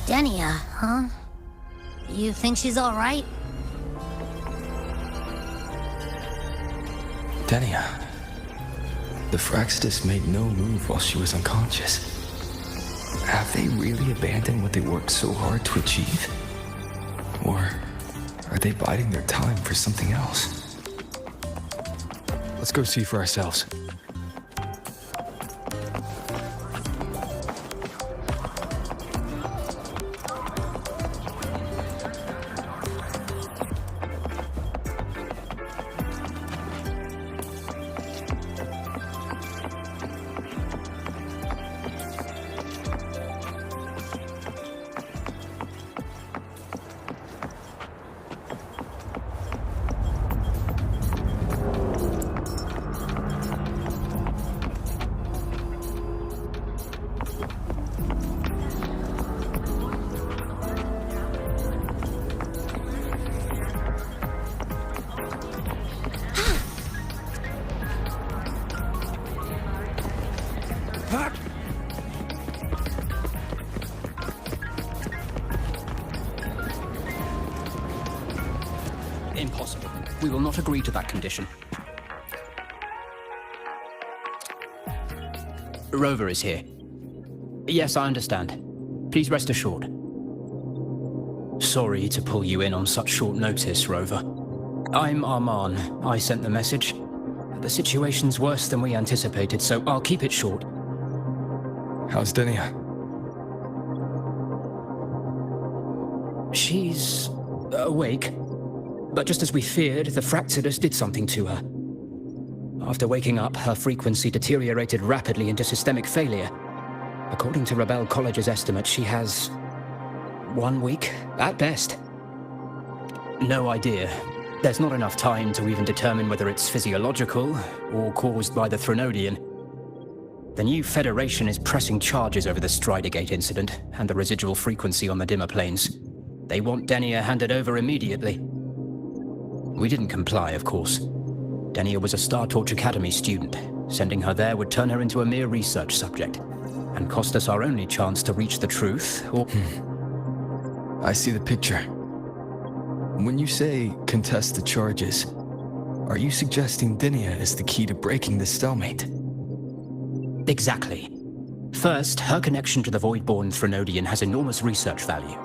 Speaker 16: Denia, huh? You think she's all right?
Speaker 1: Denia. The Fraxidus made no move while she was unconscious. Have they really abandoned what they worked so hard to achieve? Or are they biding their time for something else? Let's go see for ourselves.
Speaker 17: Impossible. We will not agree to that condition. Rover is here. Yes, I understand. Please rest assured. Sorry to pull you in on such short notice, Rover. I'm Arman. I sent the message. The situation's worse than we anticipated, so I'll keep it short.
Speaker 1: How's Denia?
Speaker 17: She's awake. But just as we feared, the Fraxidus did something to her. After waking up, her frequency deteriorated rapidly into systemic failure. According to Rebel College's estimate, she has 1 week, at best. No idea. There's not enough time to even determine whether it's physiological or caused by the Threnodian. The new Federation is pressing charges over the Stridergate incident and the residual frequency on the dimmer planes. They want Denia handed over immediately. We didn't comply, of course. Denia was a Star Torch Academy student. Sending her there would turn her into a mere research subject and cost us our only chance to reach the truth, or...
Speaker 1: I see the picture. When you say contest the charges, are you suggesting Denia is the key to breaking this stalemate?
Speaker 17: Exactly. First, her connection to the Voidborn Threnodian has enormous research value.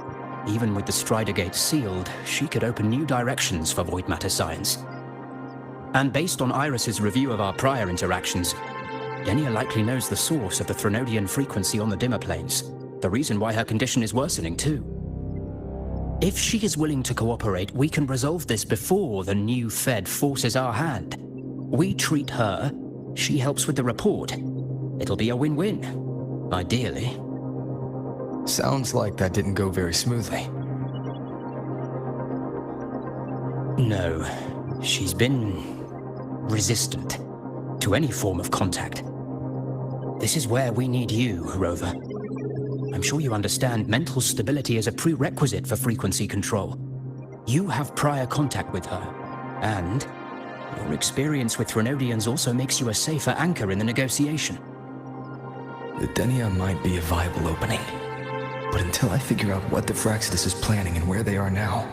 Speaker 17: Even with the Stridergate sealed, she could open new directions for void matter science. And based on Iris's review of our prior interactions, Denia likely knows the source of the Threnodian frequency on the dimmer planes, the reason why her condition is worsening too. If she is willing to cooperate, we can resolve this before the new Fed forces our hand. We treat her, she helps with the report. It'll be a win-win, ideally.
Speaker 1: Sounds like that didn't go very smoothly.
Speaker 17: No, she's been resistant to any form of contact. This is where we need you, Rover. I'm sure you understand mental stability is a prerequisite for frequency control. You have prior contact with her, and your experience with Threnodians also makes you a safer anchor in the negotiation.
Speaker 1: The Denia might be a viable opening. But until I figure out what the Fraxidus is planning and where they are now,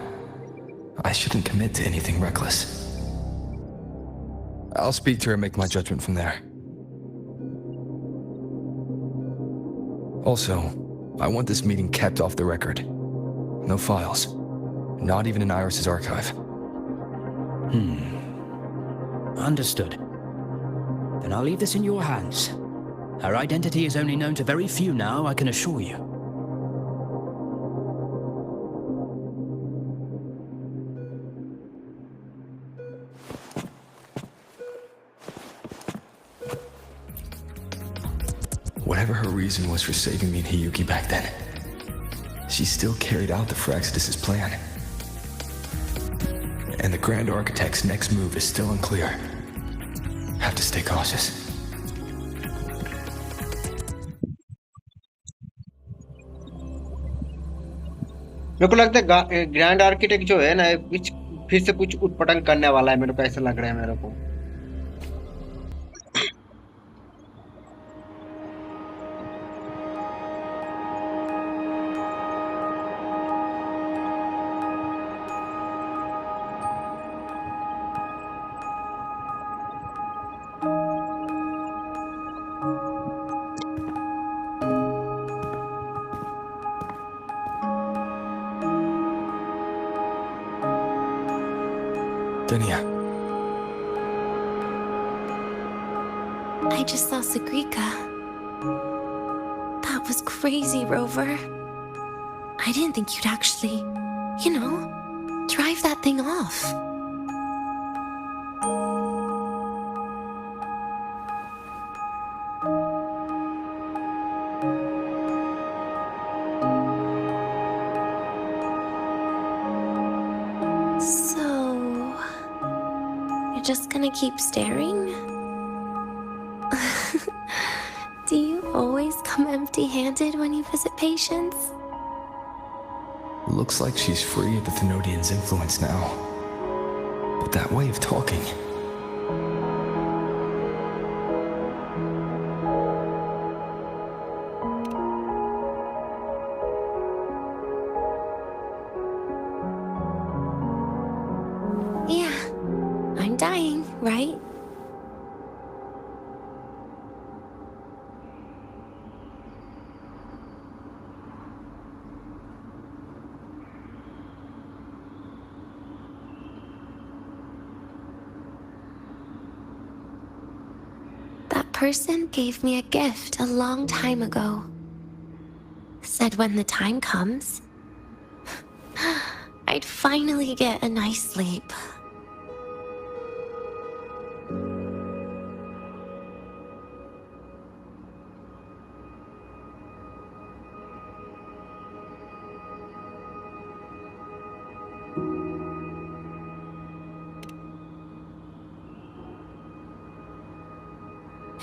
Speaker 1: I shouldn't commit to anything reckless. I'll speak to her and make my judgment from there. Also, I want this meeting kept off the record. No files. Not even in Iris's archive.
Speaker 17: Understood. Then I'll leave this in your hands. Her identity is only known to very few now, I can assure you.
Speaker 1: Whatever her reason was for saving me and Hiyuki back then, she still carried out the Fraxidus' plan. And the Grand Architect's next move is still unclear. Have to stay cautious.
Speaker 4: मेरे को लगता है grand architect जो है ना फिर से कुछ उत्पटन करने वाला है, मेरे को ऐसा लग रहा है मेरे को।
Speaker 1: Denia.
Speaker 3: I just saw Sagrika. That was crazy, Rover. I didn't think you'd actually, drive that thing off. So, you're just gonna keep staring? Do you always come empty-handed when you visit patients?
Speaker 1: Looks like she's free of the Thenodian's influence now. But that way of talking...
Speaker 3: Yeah, I'm dying, right? That person gave me a gift a long time ago. Said when the time comes, I'd finally get a nice sleep.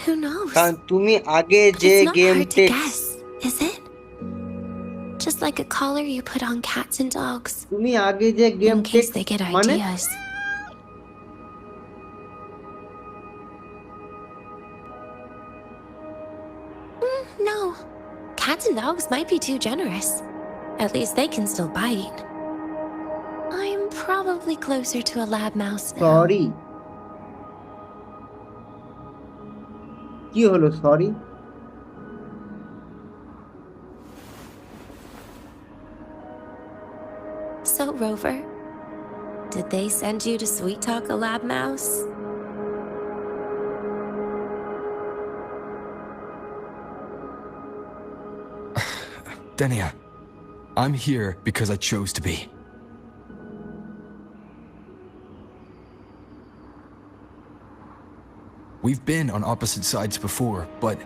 Speaker 3: Who knows?
Speaker 4: কারণ তুমি আগে
Speaker 3: But
Speaker 4: যে
Speaker 3: it's not
Speaker 4: game
Speaker 3: hard to guess, is it? Just like a collar you put on cats and dogs.
Speaker 4: তুমি আগে যে game
Speaker 3: in case they get
Speaker 4: মানে
Speaker 3: ideas. No. Cats and dogs might be too generous. At least they can still bite. I'm probably closer to a lab mouse now.
Speaker 4: Sorry কি হলো sorry
Speaker 3: So, Rover, did they send you to sweet talk a lab mouse?
Speaker 1: Denia, I'm here because I chose to be. We've been on opposite sides before, but...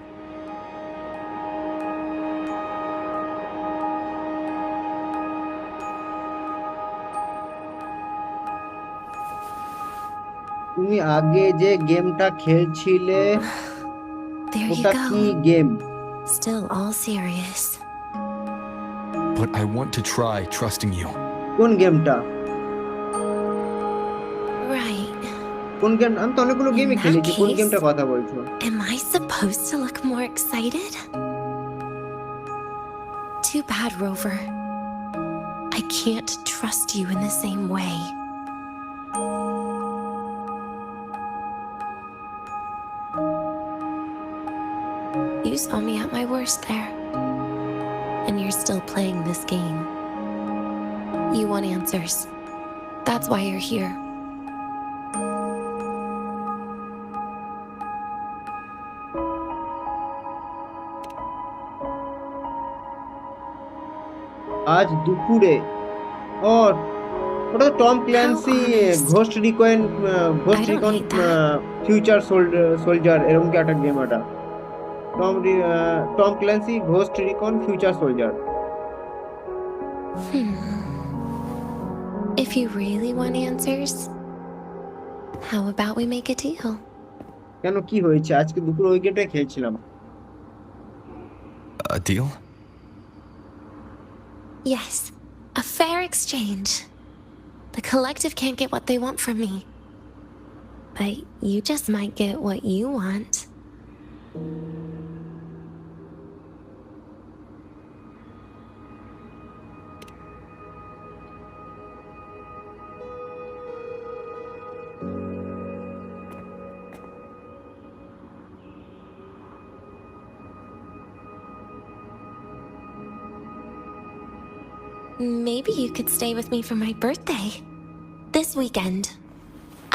Speaker 4: তুমি আগে যে গেমটা খেলছিলে
Speaker 3: There you
Speaker 4: ওটা কি
Speaker 3: go.
Speaker 4: Game
Speaker 3: Still all serious.
Speaker 1: But I want to try trusting you.
Speaker 4: কোন গেমটা
Speaker 3: Right.
Speaker 4: কোন game আমি তো অনেকগুলো গেমই
Speaker 3: In that
Speaker 4: খেলেছি কোন
Speaker 3: case-
Speaker 4: গেমটা কথা বলছো
Speaker 3: Am I supposed to look more excited? Too bad, Rover. I can't trust you in the same way. You saw me at my worst there. And you're still playing this game. You want answers. That's why you're here.
Speaker 4: আজ দুপুরে ও ওটা Tom Clancy ghost রিকন future soldier এরকম কি একটা game এটা Tom Clancy ghost রিকন future soldier
Speaker 3: If you really want answers, how about we make a deal?
Speaker 4: কেন কি হয়েছে আজকে দুপুরে ওই গেমটা খেলছিলাম
Speaker 1: A deal?
Speaker 3: Yes, a fair exchange. The collective can't get what they want from me. But you just might get what you want. Maybe you could stay with me for my birthday. This weekend.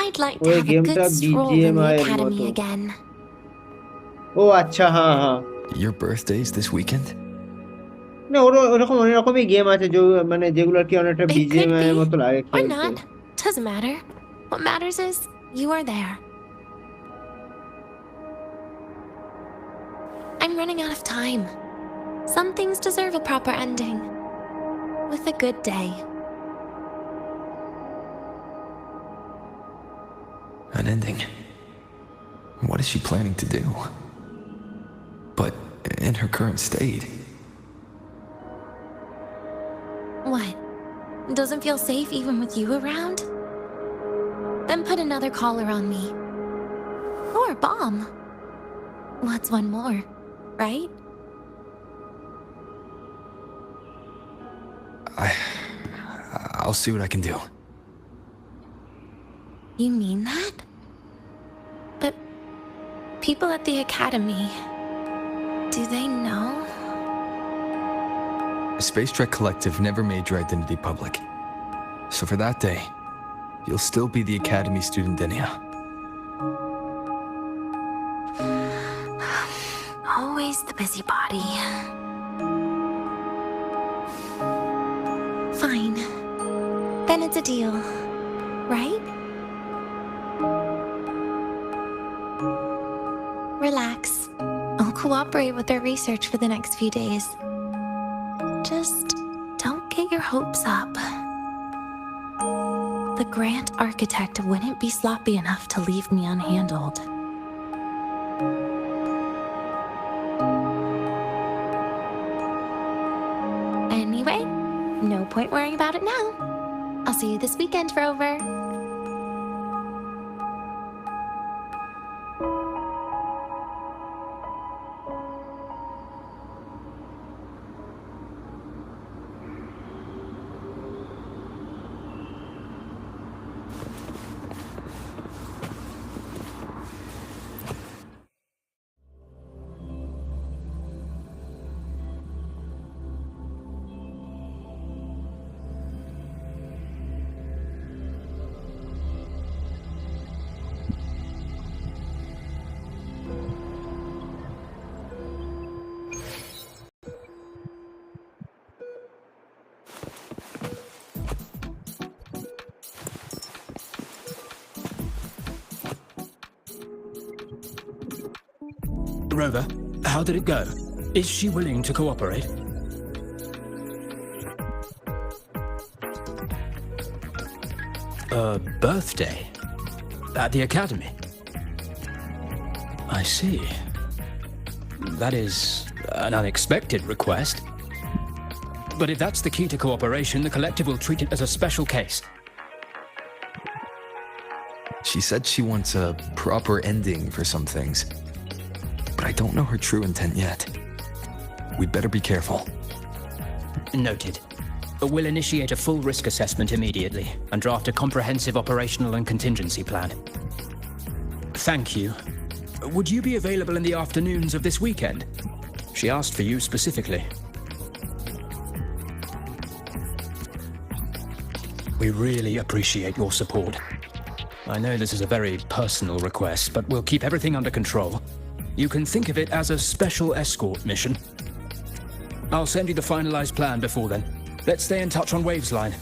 Speaker 3: I'd like
Speaker 4: वो
Speaker 3: to
Speaker 4: ये
Speaker 3: have a
Speaker 4: game
Speaker 3: good
Speaker 4: था
Speaker 3: stroll in the
Speaker 4: BGMI
Speaker 3: academy
Speaker 4: remote
Speaker 3: again.
Speaker 4: ও আচ্ছা হ্যাঁ হ্যাঁ
Speaker 1: Your birthday's this weekend?
Speaker 4: না ওরকম অনেক রকমই গেম আছে যে মানে যেগুলো আর কি অনেকটা
Speaker 3: It could
Speaker 4: বিজিএমআই এর
Speaker 3: be,
Speaker 4: মতো লাগে
Speaker 3: or
Speaker 4: খেলতে
Speaker 3: not. Doesn't matter. What matters is you are there. I'm running out of time. Some things deserve a proper ending. With a good day.
Speaker 1: An ending? What is she planning to do? But in her current state...
Speaker 3: What? Doesn't feel safe even with you around? Then put another collar on me. Or a bomb. What's one more, right?
Speaker 1: I'll see what I can do.
Speaker 3: You mean that? But people at the academy, do they know?
Speaker 1: The Space Trek Collective never made your identity public. So for that day, you'll still be the Academy student, Denia.
Speaker 3: Always the busybody. Fine. Then it's a deal, right? Relax. I'll cooperate with their research for the next few days. Just don't get your hopes up. The Grant Architect wouldn't be sloppy enough to leave me unhandled. Anyway, no point worrying about it now. I'll see you this weekend, Rover.
Speaker 17: Rover, how did it go? Is she willing to cooperate? A birthday? At the academy? I see. That is an unexpected request. But if that's the key to cooperation, the collective will treat it as a special case.
Speaker 1: She said she wants a proper ending for some things. But I don't know her true intent yet. We'd better be careful.
Speaker 17: Noted. We'll initiate a full risk assessment immediately and draft a comprehensive operational and contingency plan. Thank you. Would you be available in the afternoons of this weekend? She asked for you specifically. We really appreciate your support. I know this is a very personal request, but we'll keep everything under control. You can think of it as a special escort mission. I'll send you the finalized plan before then. Let's stay in touch on Waves line.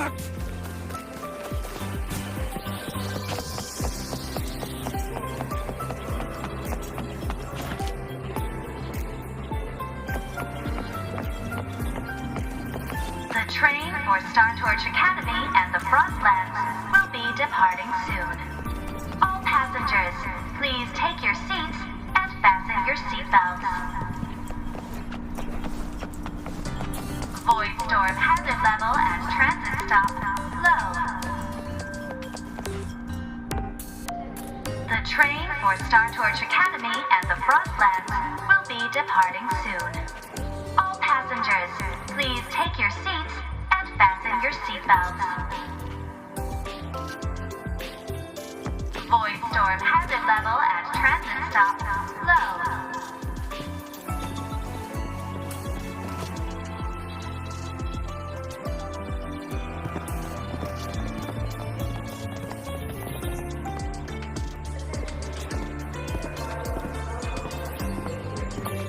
Speaker 10: The train for Star Torch Academy and the Frostlands will be departing soon. All passengers, please take your seats and fasten your seatbelts. Void storm hazard level at transit stop low. The train for Star Torch Academy and the Frostlands will be departing soon. All passengers, please take your seats and fasten your seatbelts. Void storm hazard level at transit stop low.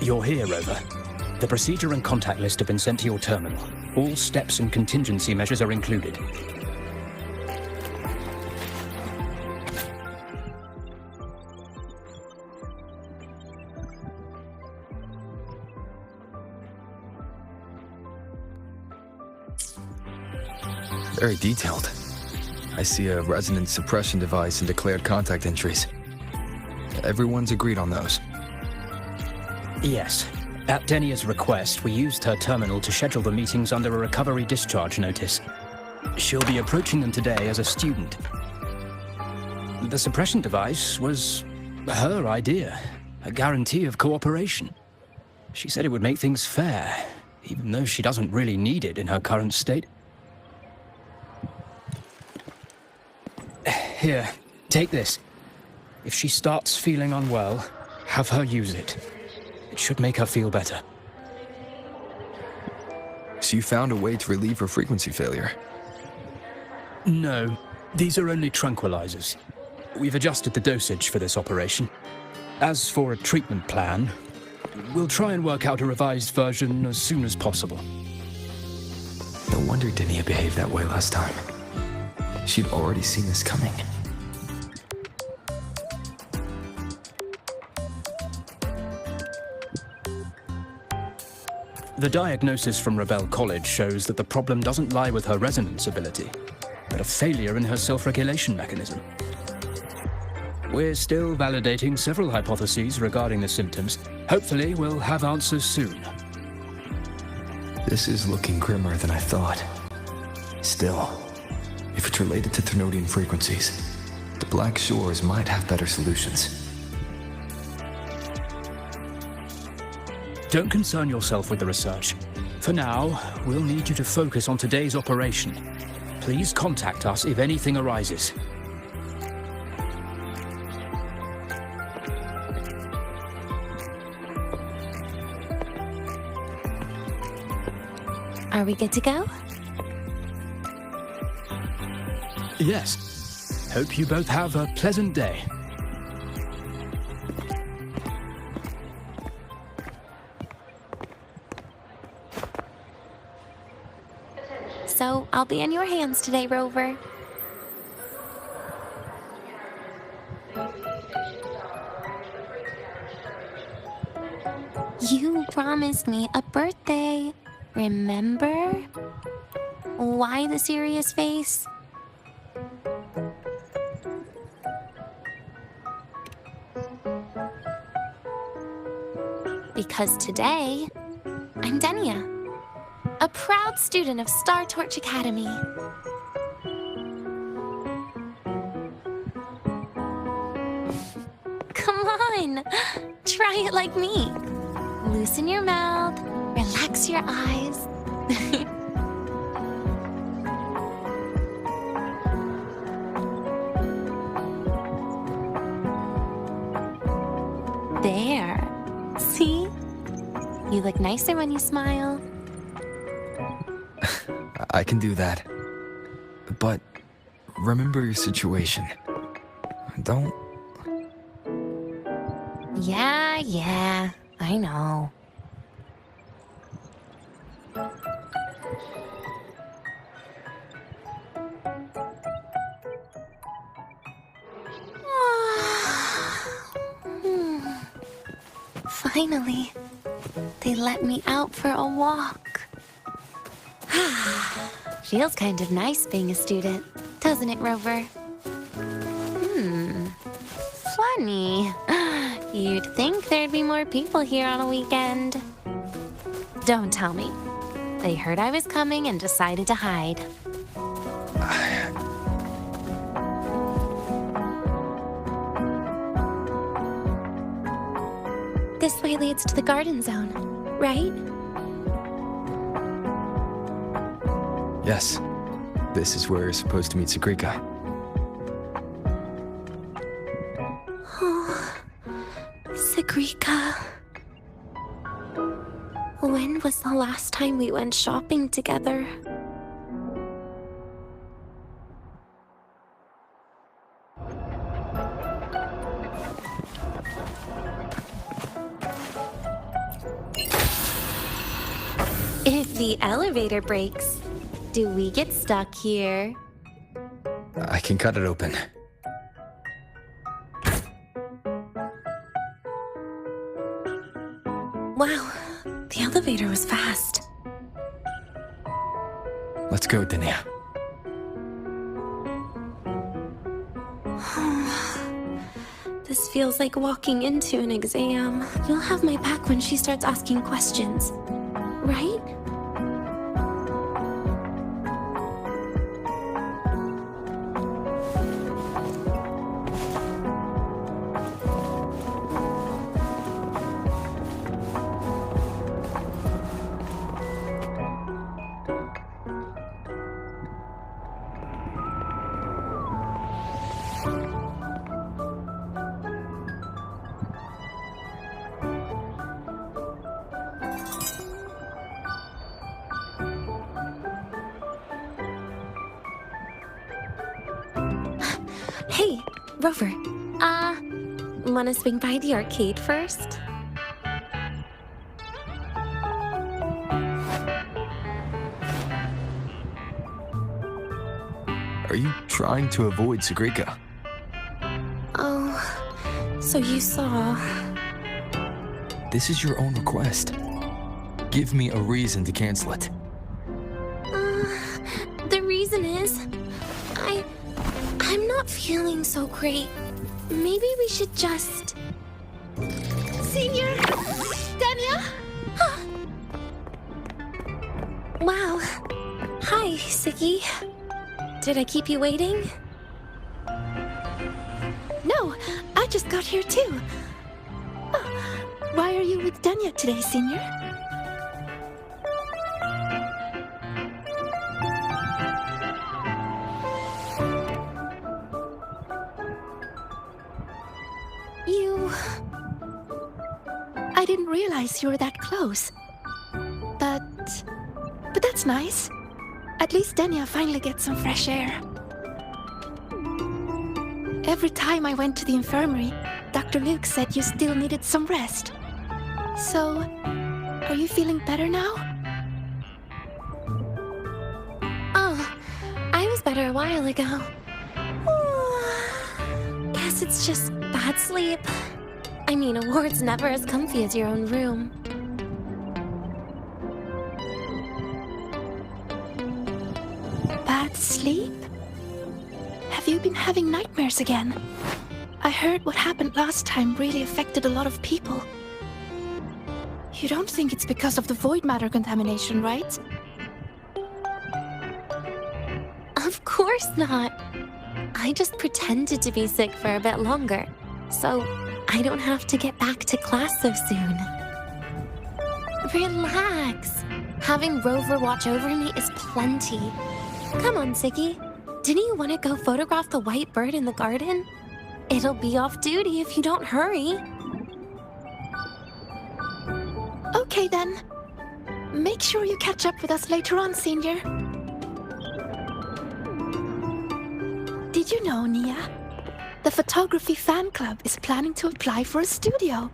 Speaker 17: You're here, Rover. The procedure and contact list have been sent to your terminal. All steps and contingency measures are included.
Speaker 1: Very detailed. I see a resonance suppression device and declared contact entries. Everyone's agreed on those.
Speaker 17: Yes. At Denia's request, we used her terminal to schedule the meetings under a recovery discharge notice. She'll be approaching them today as a student. The suppression device was her idea, a guarantee of cooperation. She said it would make things fair, even though she doesn't really need it in her current state. Here, take this. If she starts feeling unwell, have her use it. It should make her feel better.
Speaker 1: So you found a way to relieve her frequency failure?
Speaker 17: No, these are only tranquilizers. We've adjusted the dosage for this operation. As for a treatment plan, we'll try and work out a revised version as soon as possible.
Speaker 1: No wonder Denia behaved that way last time. She'd already seen this coming.
Speaker 17: The diagnosis from Rebel College shows that the problem doesn't lie with her resonance ability, but a failure in her self-regulation mechanism. We're still validating several hypotheses regarding the symptoms. Hopefully, we'll have answers soon.
Speaker 1: This is looking grimmer than I thought. Still, if it's related to Thermodian frequencies, the Black Shores might have better solutions.
Speaker 17: Don't concern yourself with the research. For now, we'll need you to focus on today's operation. Please contact us if anything arises.
Speaker 3: Are we good to go?
Speaker 17: Yes. Hope you both have a pleasant day.
Speaker 3: So, I'll be in your hands today, Rover. You promised me a birthday, remember? Why the serious face? Because today, I'm Denia, a proud student of Star Torch Academy. Come on, try it like me. Loosen your mouth, relax your eyes. There. See? You look nicer when you smile.
Speaker 1: I can do that. But remember your situation. Don't...
Speaker 3: Yeah, I know.
Speaker 18: Finally, they let me out for a walk.
Speaker 3: Feels kind of nice being a student, doesn't it, Rover? Funny. You'd think there'd be more people here on a weekend. Don't tell me. They heard I was coming and decided to hide. This way leads to the garden zone, right?
Speaker 1: Yes. This is where you're supposed to meet Sagrika.
Speaker 18: Oh, Sagrika. When was the last time we went shopping together? If the elevator breaks, do we get stuck here?
Speaker 1: I can cut it open.
Speaker 18: Wow, the elevator was fast.
Speaker 1: Let's go, Dania.
Speaker 18: This feels like walking into an exam. You'll have my back when she starts asking questions, right? Hey, Rover. Wanna swing by the arcade first?
Speaker 1: Are you trying to avoid Sagrika?
Speaker 18: Oh, so you saw...
Speaker 1: This is your own request. Give me a reason to cancel it.
Speaker 18: The reason is... I'm not feeling so great. Maybe we should just... Senior! Dania! Wow. Hi, Siggy. Did I keep you waiting? No, I just got here too. Why are you with Dania today, Senior? I didn't realize you were that close. But that's nice. At least Dania finally gets some fresh air. Every time I went to the infirmary, Dr. Luke said you still needed some rest. So, are you feeling better now? Oh, I was better a while ago. Guess it's just bad sleep. I mean, a ward's never as comfy as your own room. Bad sleep? Have you been having nightmares again? I heard what happened last time really affected a lot of people. You don't think it's because of the void matter contamination, right? Of course not. I just pretended to be sick for a bit longer, so I don't have to get back to class so soon. Relax. Having Rover watch over me is plenty. Come on, Siggy. Didn't you want to go photograph the white bird in the garden? It'll be off duty if you don't hurry. Okay then. Make sure you catch up with us later on, Senior. Did you know, Nia? The photography fan club is planning to apply for a studio.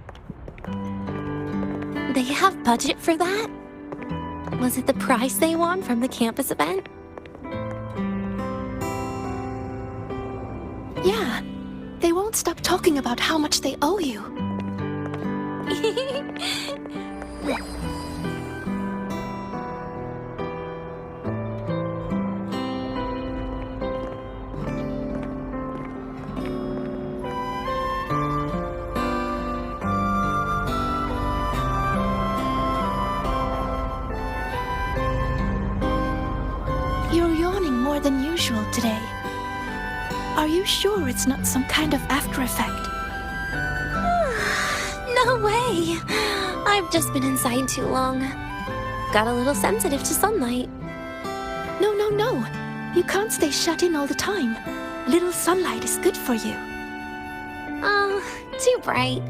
Speaker 18: They have budget for that? Was it the prize they won from the campus event? Yeah. They won't stop talking about how much they owe you. You're yawning more than usual today. Are you sure it's not some kind of after effect?
Speaker 3: No way! I've just been inside too long. Got a little sensitive to sunlight.
Speaker 18: No, no, no. You can't stay shut in all the time. A little sunlight is good for you.
Speaker 3: Oh, too bright.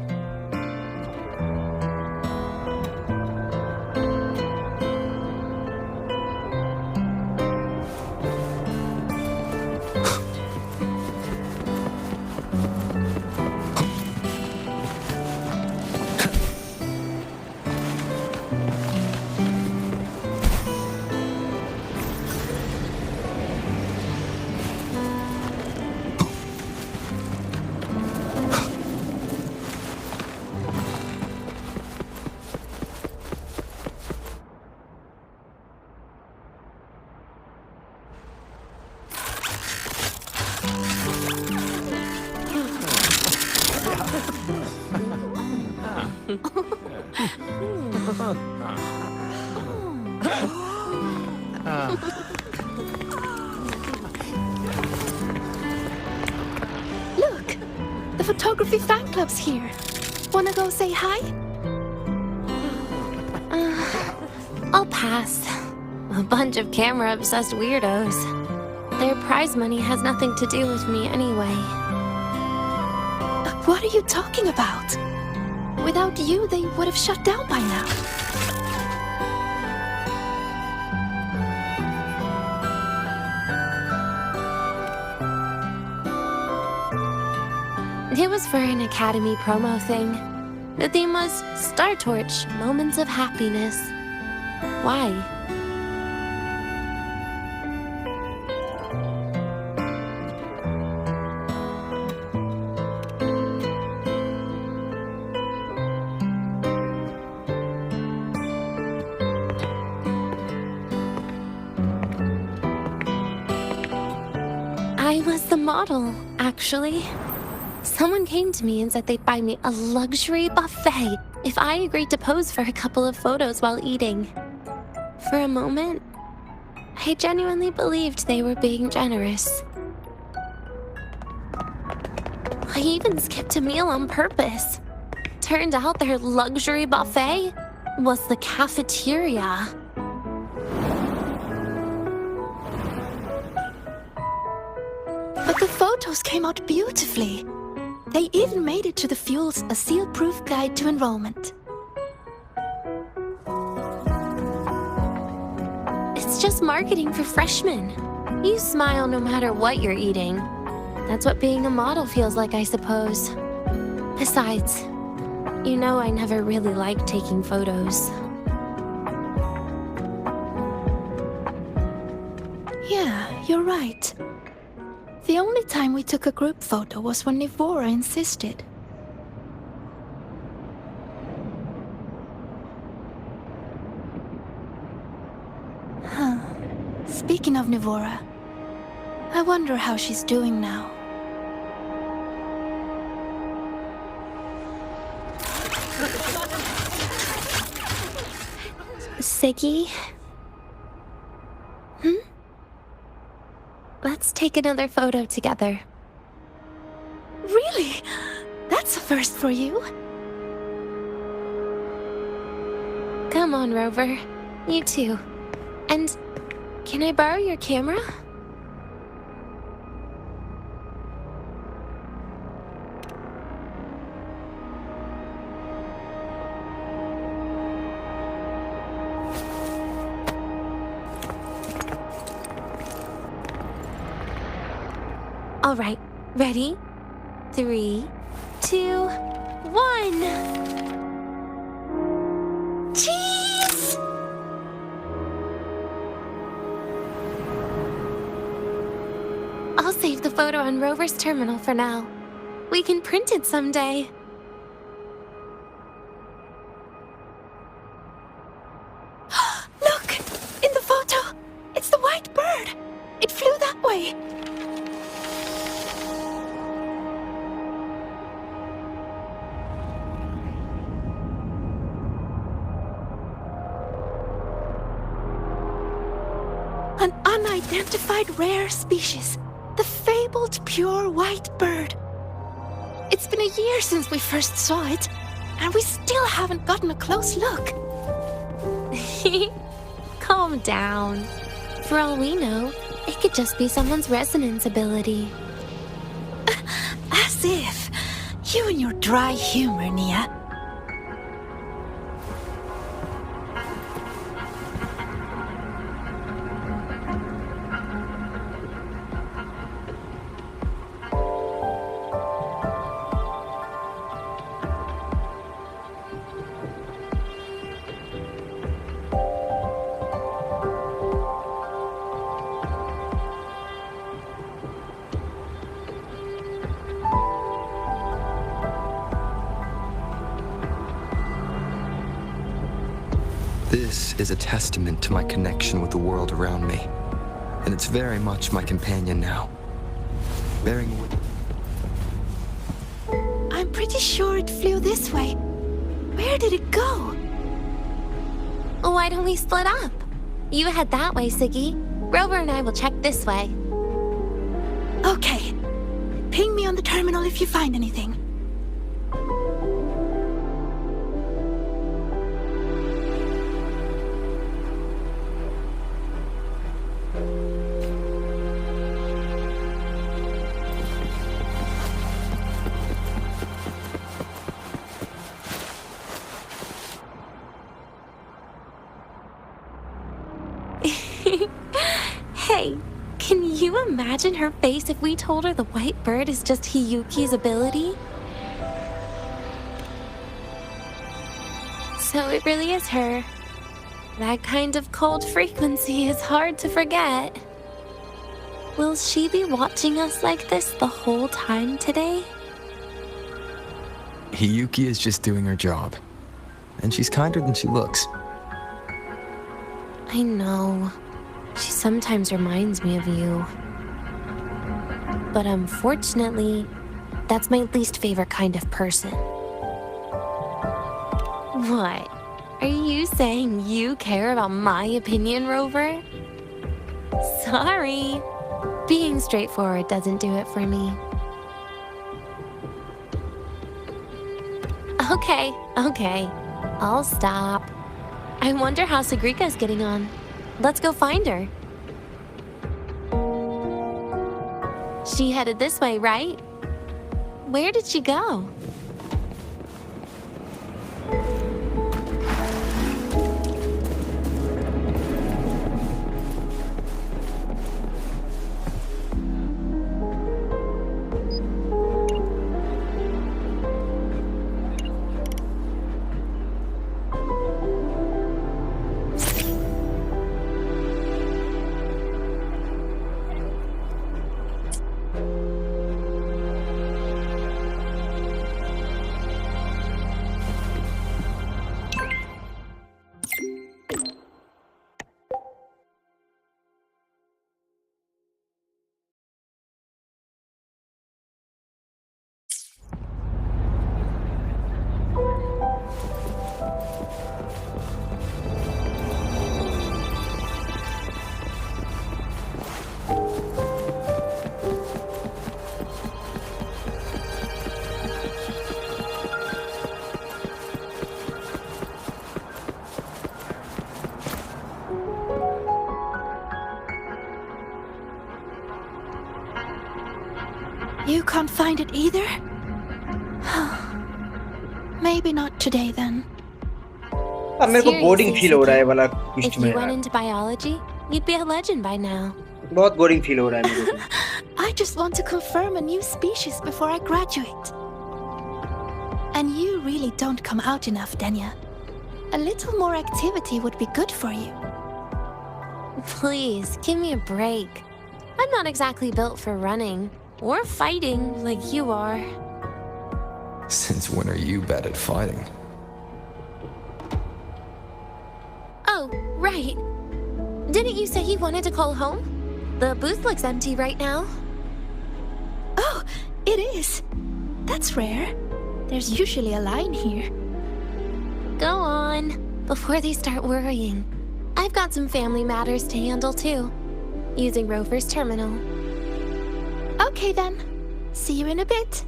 Speaker 18: Look! The photography fan club's here. Wanna go say hi?
Speaker 3: I'll pass. A bunch of camera-obsessed weirdos. Their prize money has nothing to do with me anyway.
Speaker 18: What are you talking about? Without you, they would have shut down by now.
Speaker 3: It was for an Academy promo thing. The theme was Star Torch, Moments of Happiness. Why? I was the model, actually. Someone came to me and said they'd buy me a luxury buffet if I agreed to pose for a couple of photos while eating. For a moment, I genuinely believed they were being generous. I even skipped a meal on purpose. Turned out their luxury buffet was the cafeteria.
Speaker 18: But the photos came out beautifully. They even made it to the Fuel's A Seal-Proof Guide to Enrollment.
Speaker 3: It's just marketing for freshmen. You smile no matter what you're eating. That's what being a model feels like, I suppose. Besides, you know I never really liked taking photos.
Speaker 18: Yeah, you're right. The only time we took a group photo was when Nivora insisted. Huh. Speaking of Nivora, I wonder how she's doing now.
Speaker 3: Siggy? Let's take another photo together.
Speaker 18: Really? That's a first for you.
Speaker 3: Come on, Rover. You too. And can I borrow your camera? All right, ready? 3, 2, 1. Cheese! I'll save the photo on Rover's terminal for now. We can print it someday.
Speaker 18: An unidentified rare species. The fabled pure white bird. It's been a year since we first saw it, and we still haven't gotten a close look.
Speaker 3: Calm down. For all we know, it could just be someone's resonance ability.
Speaker 18: As if. You and your dry humor, Nia.
Speaker 1: This is a testament to my connection with the world around me, and it's very much my companion now. Bearing with...
Speaker 18: I'm pretty sure it flew this way. Where did it go?
Speaker 3: Why don't we split up? You head that way, Siggy. Rover and I will check this way.
Speaker 18: Okay. Ping me on the terminal if you find anything.
Speaker 3: Hey, can you imagine her face if we told her the white bird is just Hiyuki's ability? So it really is her. That kind of cold frequency is hard to forget. Will she be watching us like this the whole time today?
Speaker 1: Hiyuki is just doing her job, and she's kinder than she looks.
Speaker 3: I know. She sometimes reminds me of you. But unfortunately, that's my least favorite kind of person. What? Are you saying you care about my opinion, Rover? Sorry. Being straightforward doesn't do it for me. Okay. I'll stop. I wonder how Sagrika's getting on. Let's go find her. She headed this way, right? Where did she go?
Speaker 18: You can't find it either? Maybe not today then.
Speaker 4: अब मेरे को boring feel हो रहा है वाला
Speaker 3: If
Speaker 4: क्विस्ट
Speaker 3: you
Speaker 4: में
Speaker 3: went
Speaker 4: यार.
Speaker 3: into biology, you'd be a legend by now.
Speaker 4: बहुत बोरिंग फील हो रहा है मेरे को.
Speaker 18: I just want to confirm a new species before I graduate. And you really don't come out enough, Denya. A little more activity would be good for you.
Speaker 3: Please, give me a break. I'm not exactly built for running or fighting like you are.
Speaker 1: Since when are you bad at fighting?
Speaker 3: Oh, right. Didn't you say you wanted to call home? The booth looks empty right now.
Speaker 18: Oh, it is. That's rare. There's usually a line here.
Speaker 3: Go on, before they start worrying. I've got some family matters to handle too.
Speaker 18: using Rover's terminal. Okay then. See you in a bit.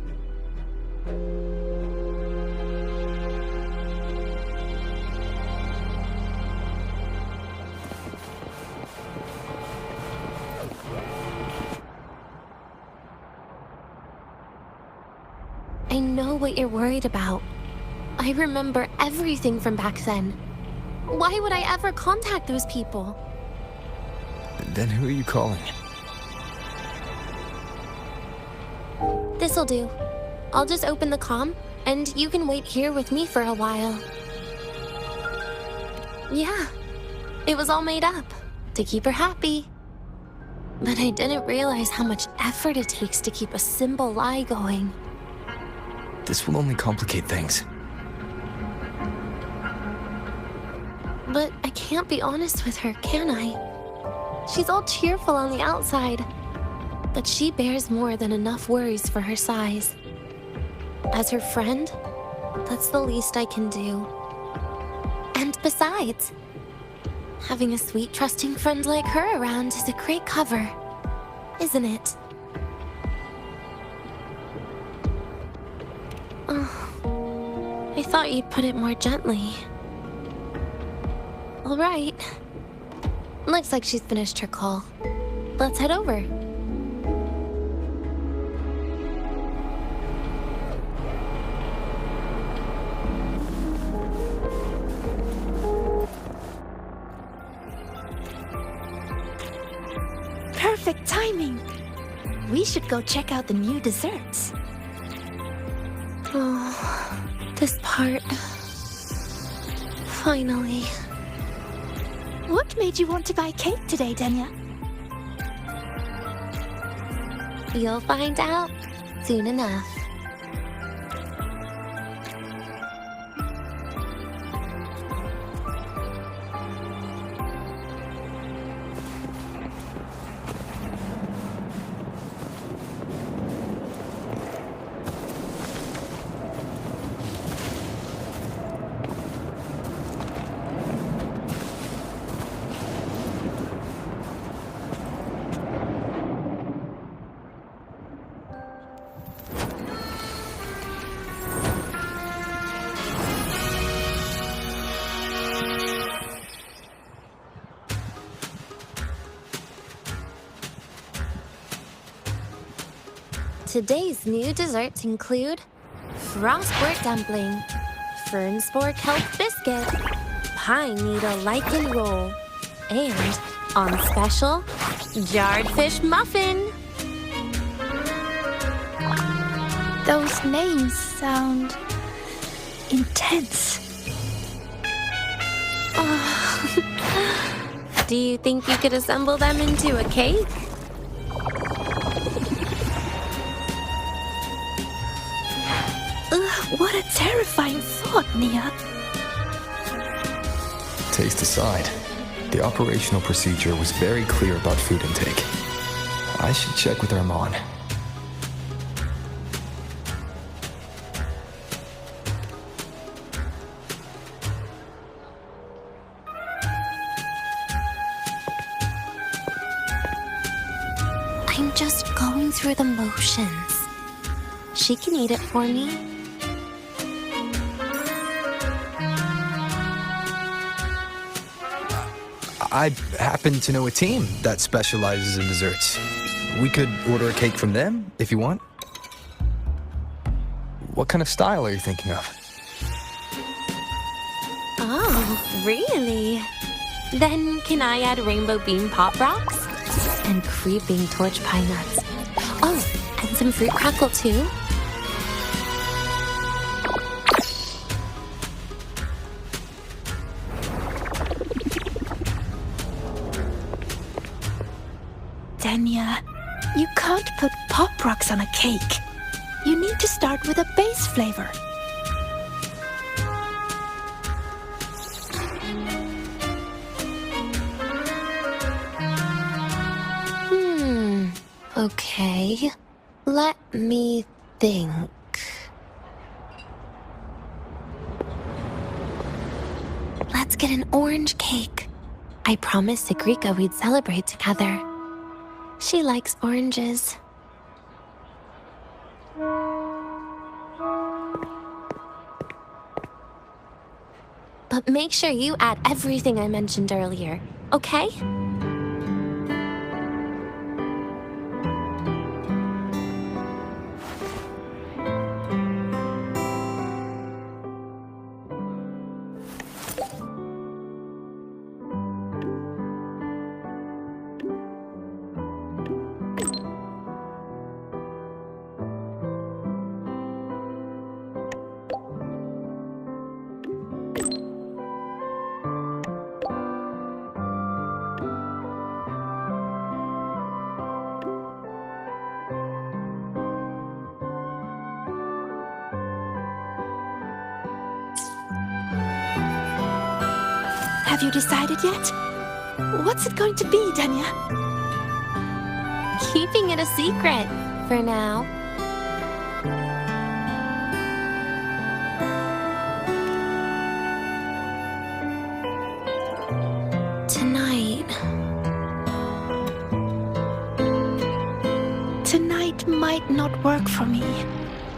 Speaker 3: I know what you're worried about. I remember everything from back then. Why would I ever contact those people?
Speaker 1: Then who are you calling?
Speaker 3: This'll do. I'll just open the comm, and you can wait here with me for a while. Yeah, it was all made up, to keep her happy. But I didn't realize how much effort it takes to keep a simple lie going.
Speaker 1: This will only complicate things.
Speaker 3: But I can't be honest with her, can I? She's all cheerful on the outside, but she bears more than enough worries for her size. As her friend, that's the least I can do. And besides, having a sweet, trusting friend like her around is a great cover, isn't it? Oh, I thought you'd put it more gently. All right. Looks like she's finished her call. Let's head over.
Speaker 18: Perfect timing. We should go check out the new desserts.
Speaker 3: Oh, this part. Finally.
Speaker 18: What made you want to buy cake today, Denya?
Speaker 3: You'll find out soon enough. Today's new desserts include frostwort dumpling, fern spore kelp biscuit, pine needle lichen roll, and, on special, jarred fish muffin.
Speaker 18: Those names sound intense.
Speaker 3: Do you think you could assemble them into a cake?
Speaker 18: What a terrifying thought, Nia.
Speaker 1: Taste aside, the operational procedure was very clear about food intake. I should check with Armand.
Speaker 3: I'm just going through the motions. She can eat it for me.
Speaker 1: I happen to know a team that specializes in desserts. We could order a cake from them, if you want. What kind of style are you thinking of?
Speaker 3: Oh, really? Then can I add rainbow bean pop rocks? And creeping torch pine nuts. Oh, and some fruit crackle too?
Speaker 18: Denya, you can't put pop rocks on a cake. You need to start with a base flavor.
Speaker 3: Okay. Let me think. Let's get an orange cake. I promised Sigrika we'd celebrate together. She likes oranges. But make sure you add everything I mentioned earlier, okay?
Speaker 18: Have you decided yet? What's it going to be, Danya?
Speaker 3: Keeping it a secret for now.
Speaker 18: Tonight might not work for me.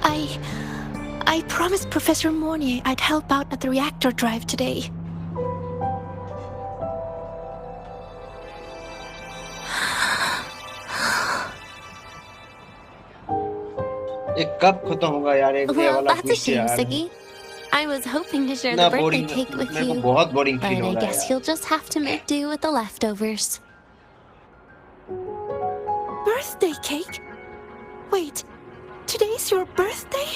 Speaker 18: I promised Professor Mornier I'd help out at the reactor drive today.
Speaker 4: एक कब खत्म होगा यार एक ये
Speaker 3: Well,
Speaker 4: वाला
Speaker 3: that's a
Speaker 4: quiz
Speaker 3: shame,
Speaker 4: यार
Speaker 3: Siggy. I was hoping to share
Speaker 4: इतना
Speaker 3: the birthday
Speaker 4: boring
Speaker 3: cake with
Speaker 4: मेरे को
Speaker 3: you,
Speaker 4: बहुत बोरिंग
Speaker 3: but
Speaker 4: फील हो
Speaker 3: I
Speaker 4: रहा है
Speaker 3: guess
Speaker 4: यार
Speaker 3: you'll just have to make do with the leftovers.
Speaker 18: Birthday cake? Wait, today's your birthday?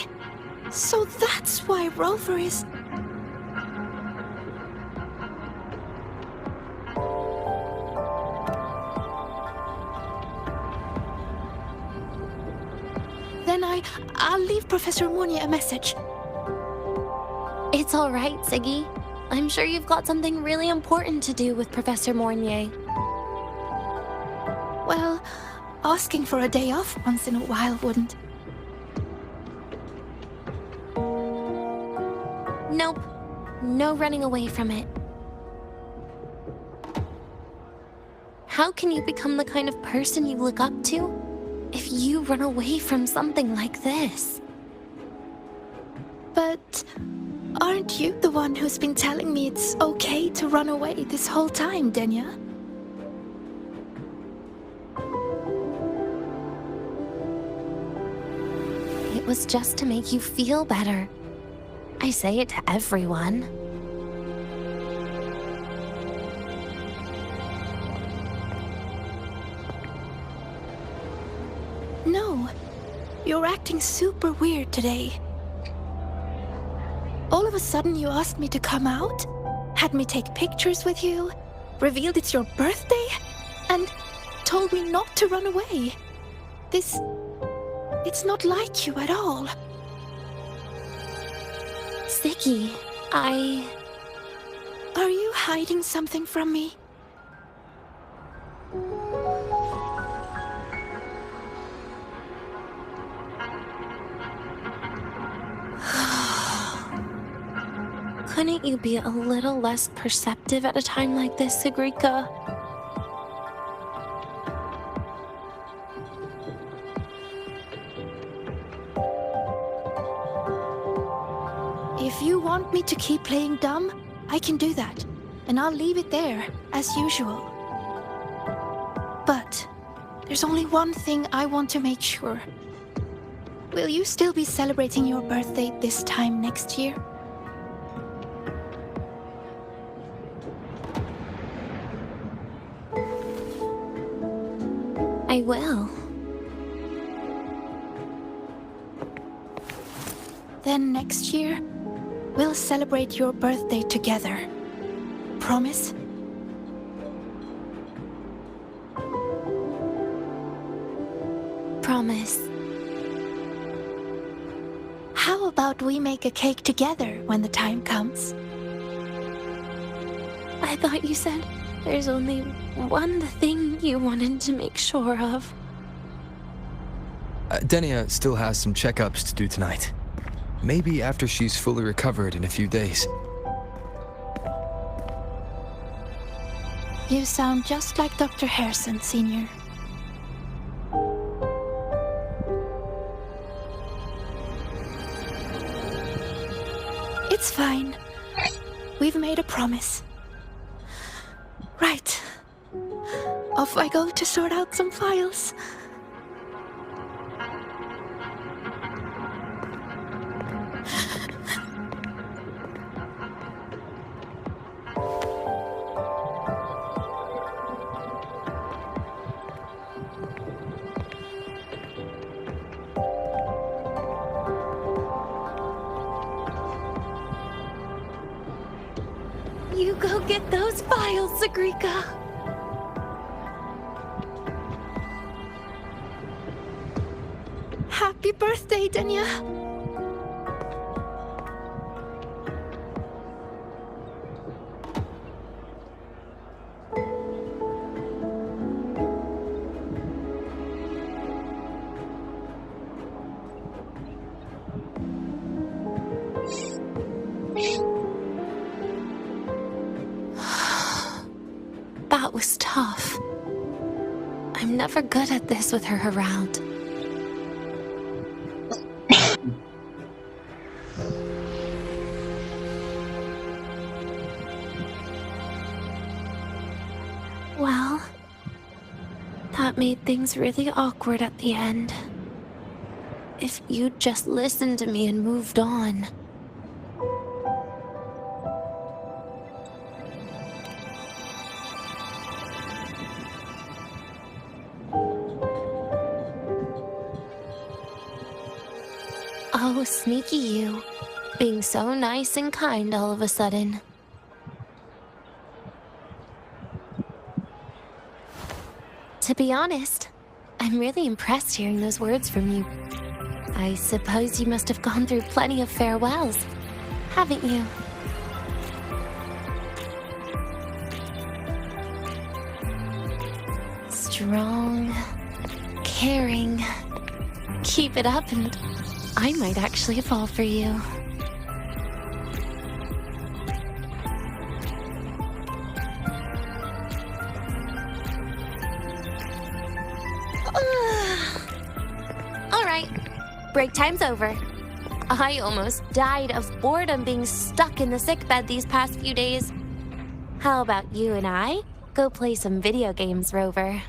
Speaker 18: So that's why Rover is... Then I'll leave Professor Mornier a message.
Speaker 3: It's all right, Siggy. I'm sure you've got something really important to do with Professor Mornier.
Speaker 18: Well, asking for a day off once in a while wouldn't.
Speaker 3: Nope. No running away from it. How can you become the kind of person you look up to if you run away from something like this?
Speaker 18: But aren't you the one who's been telling me it's okay to run away this whole time, Denya?
Speaker 3: It was just to make you feel better. I say it to everyone.
Speaker 18: No, you're acting super weird today. All of a sudden you asked me to come out, had me take pictures with you, revealed it's your birthday, and told me not to run away. It's not like you at all.
Speaker 3: Siggy,
Speaker 18: Are you hiding something from me?
Speaker 3: Couldn't you be a little less perceptive at a time like this, Sigrika?
Speaker 18: If you want me to keep playing dumb, I can do that, and I'll leave it there, as usual. But there's only one thing I want to make sure. Will you still be celebrating your birthday this time next year?
Speaker 3: I will.
Speaker 18: Then next year, we'll celebrate your birthday together. Promise?
Speaker 3: Promise.
Speaker 18: How about we make a cake together when the time comes?
Speaker 3: I thought you said there's only one thing you wanted to make sure of.
Speaker 1: Denia still has some checkups to do tonight. Maybe after she's fully recovered in a few days.
Speaker 18: You sound just like Dr. Harrison, Sr. It's fine. We've made a promise. Right. Off I go to sort out some files. You go get those files, Sagrika. Happy birthday, Denya. That was tough. I'm never good at this with her around. Well, that made things really awkward at the end. If you'd just listened to me and moved on. Oh, sneaky you. Being so nice and kind all of a sudden. To be honest, I'm really impressed hearing those words from you. I suppose you must have gone through plenty of farewells, haven't you? Strong, caring. Keep it up and I might actually fall for you. All right, break time's over. I almost died of boredom being stuck in the sickbed these past few days. How about you and I go play some video games, Rover?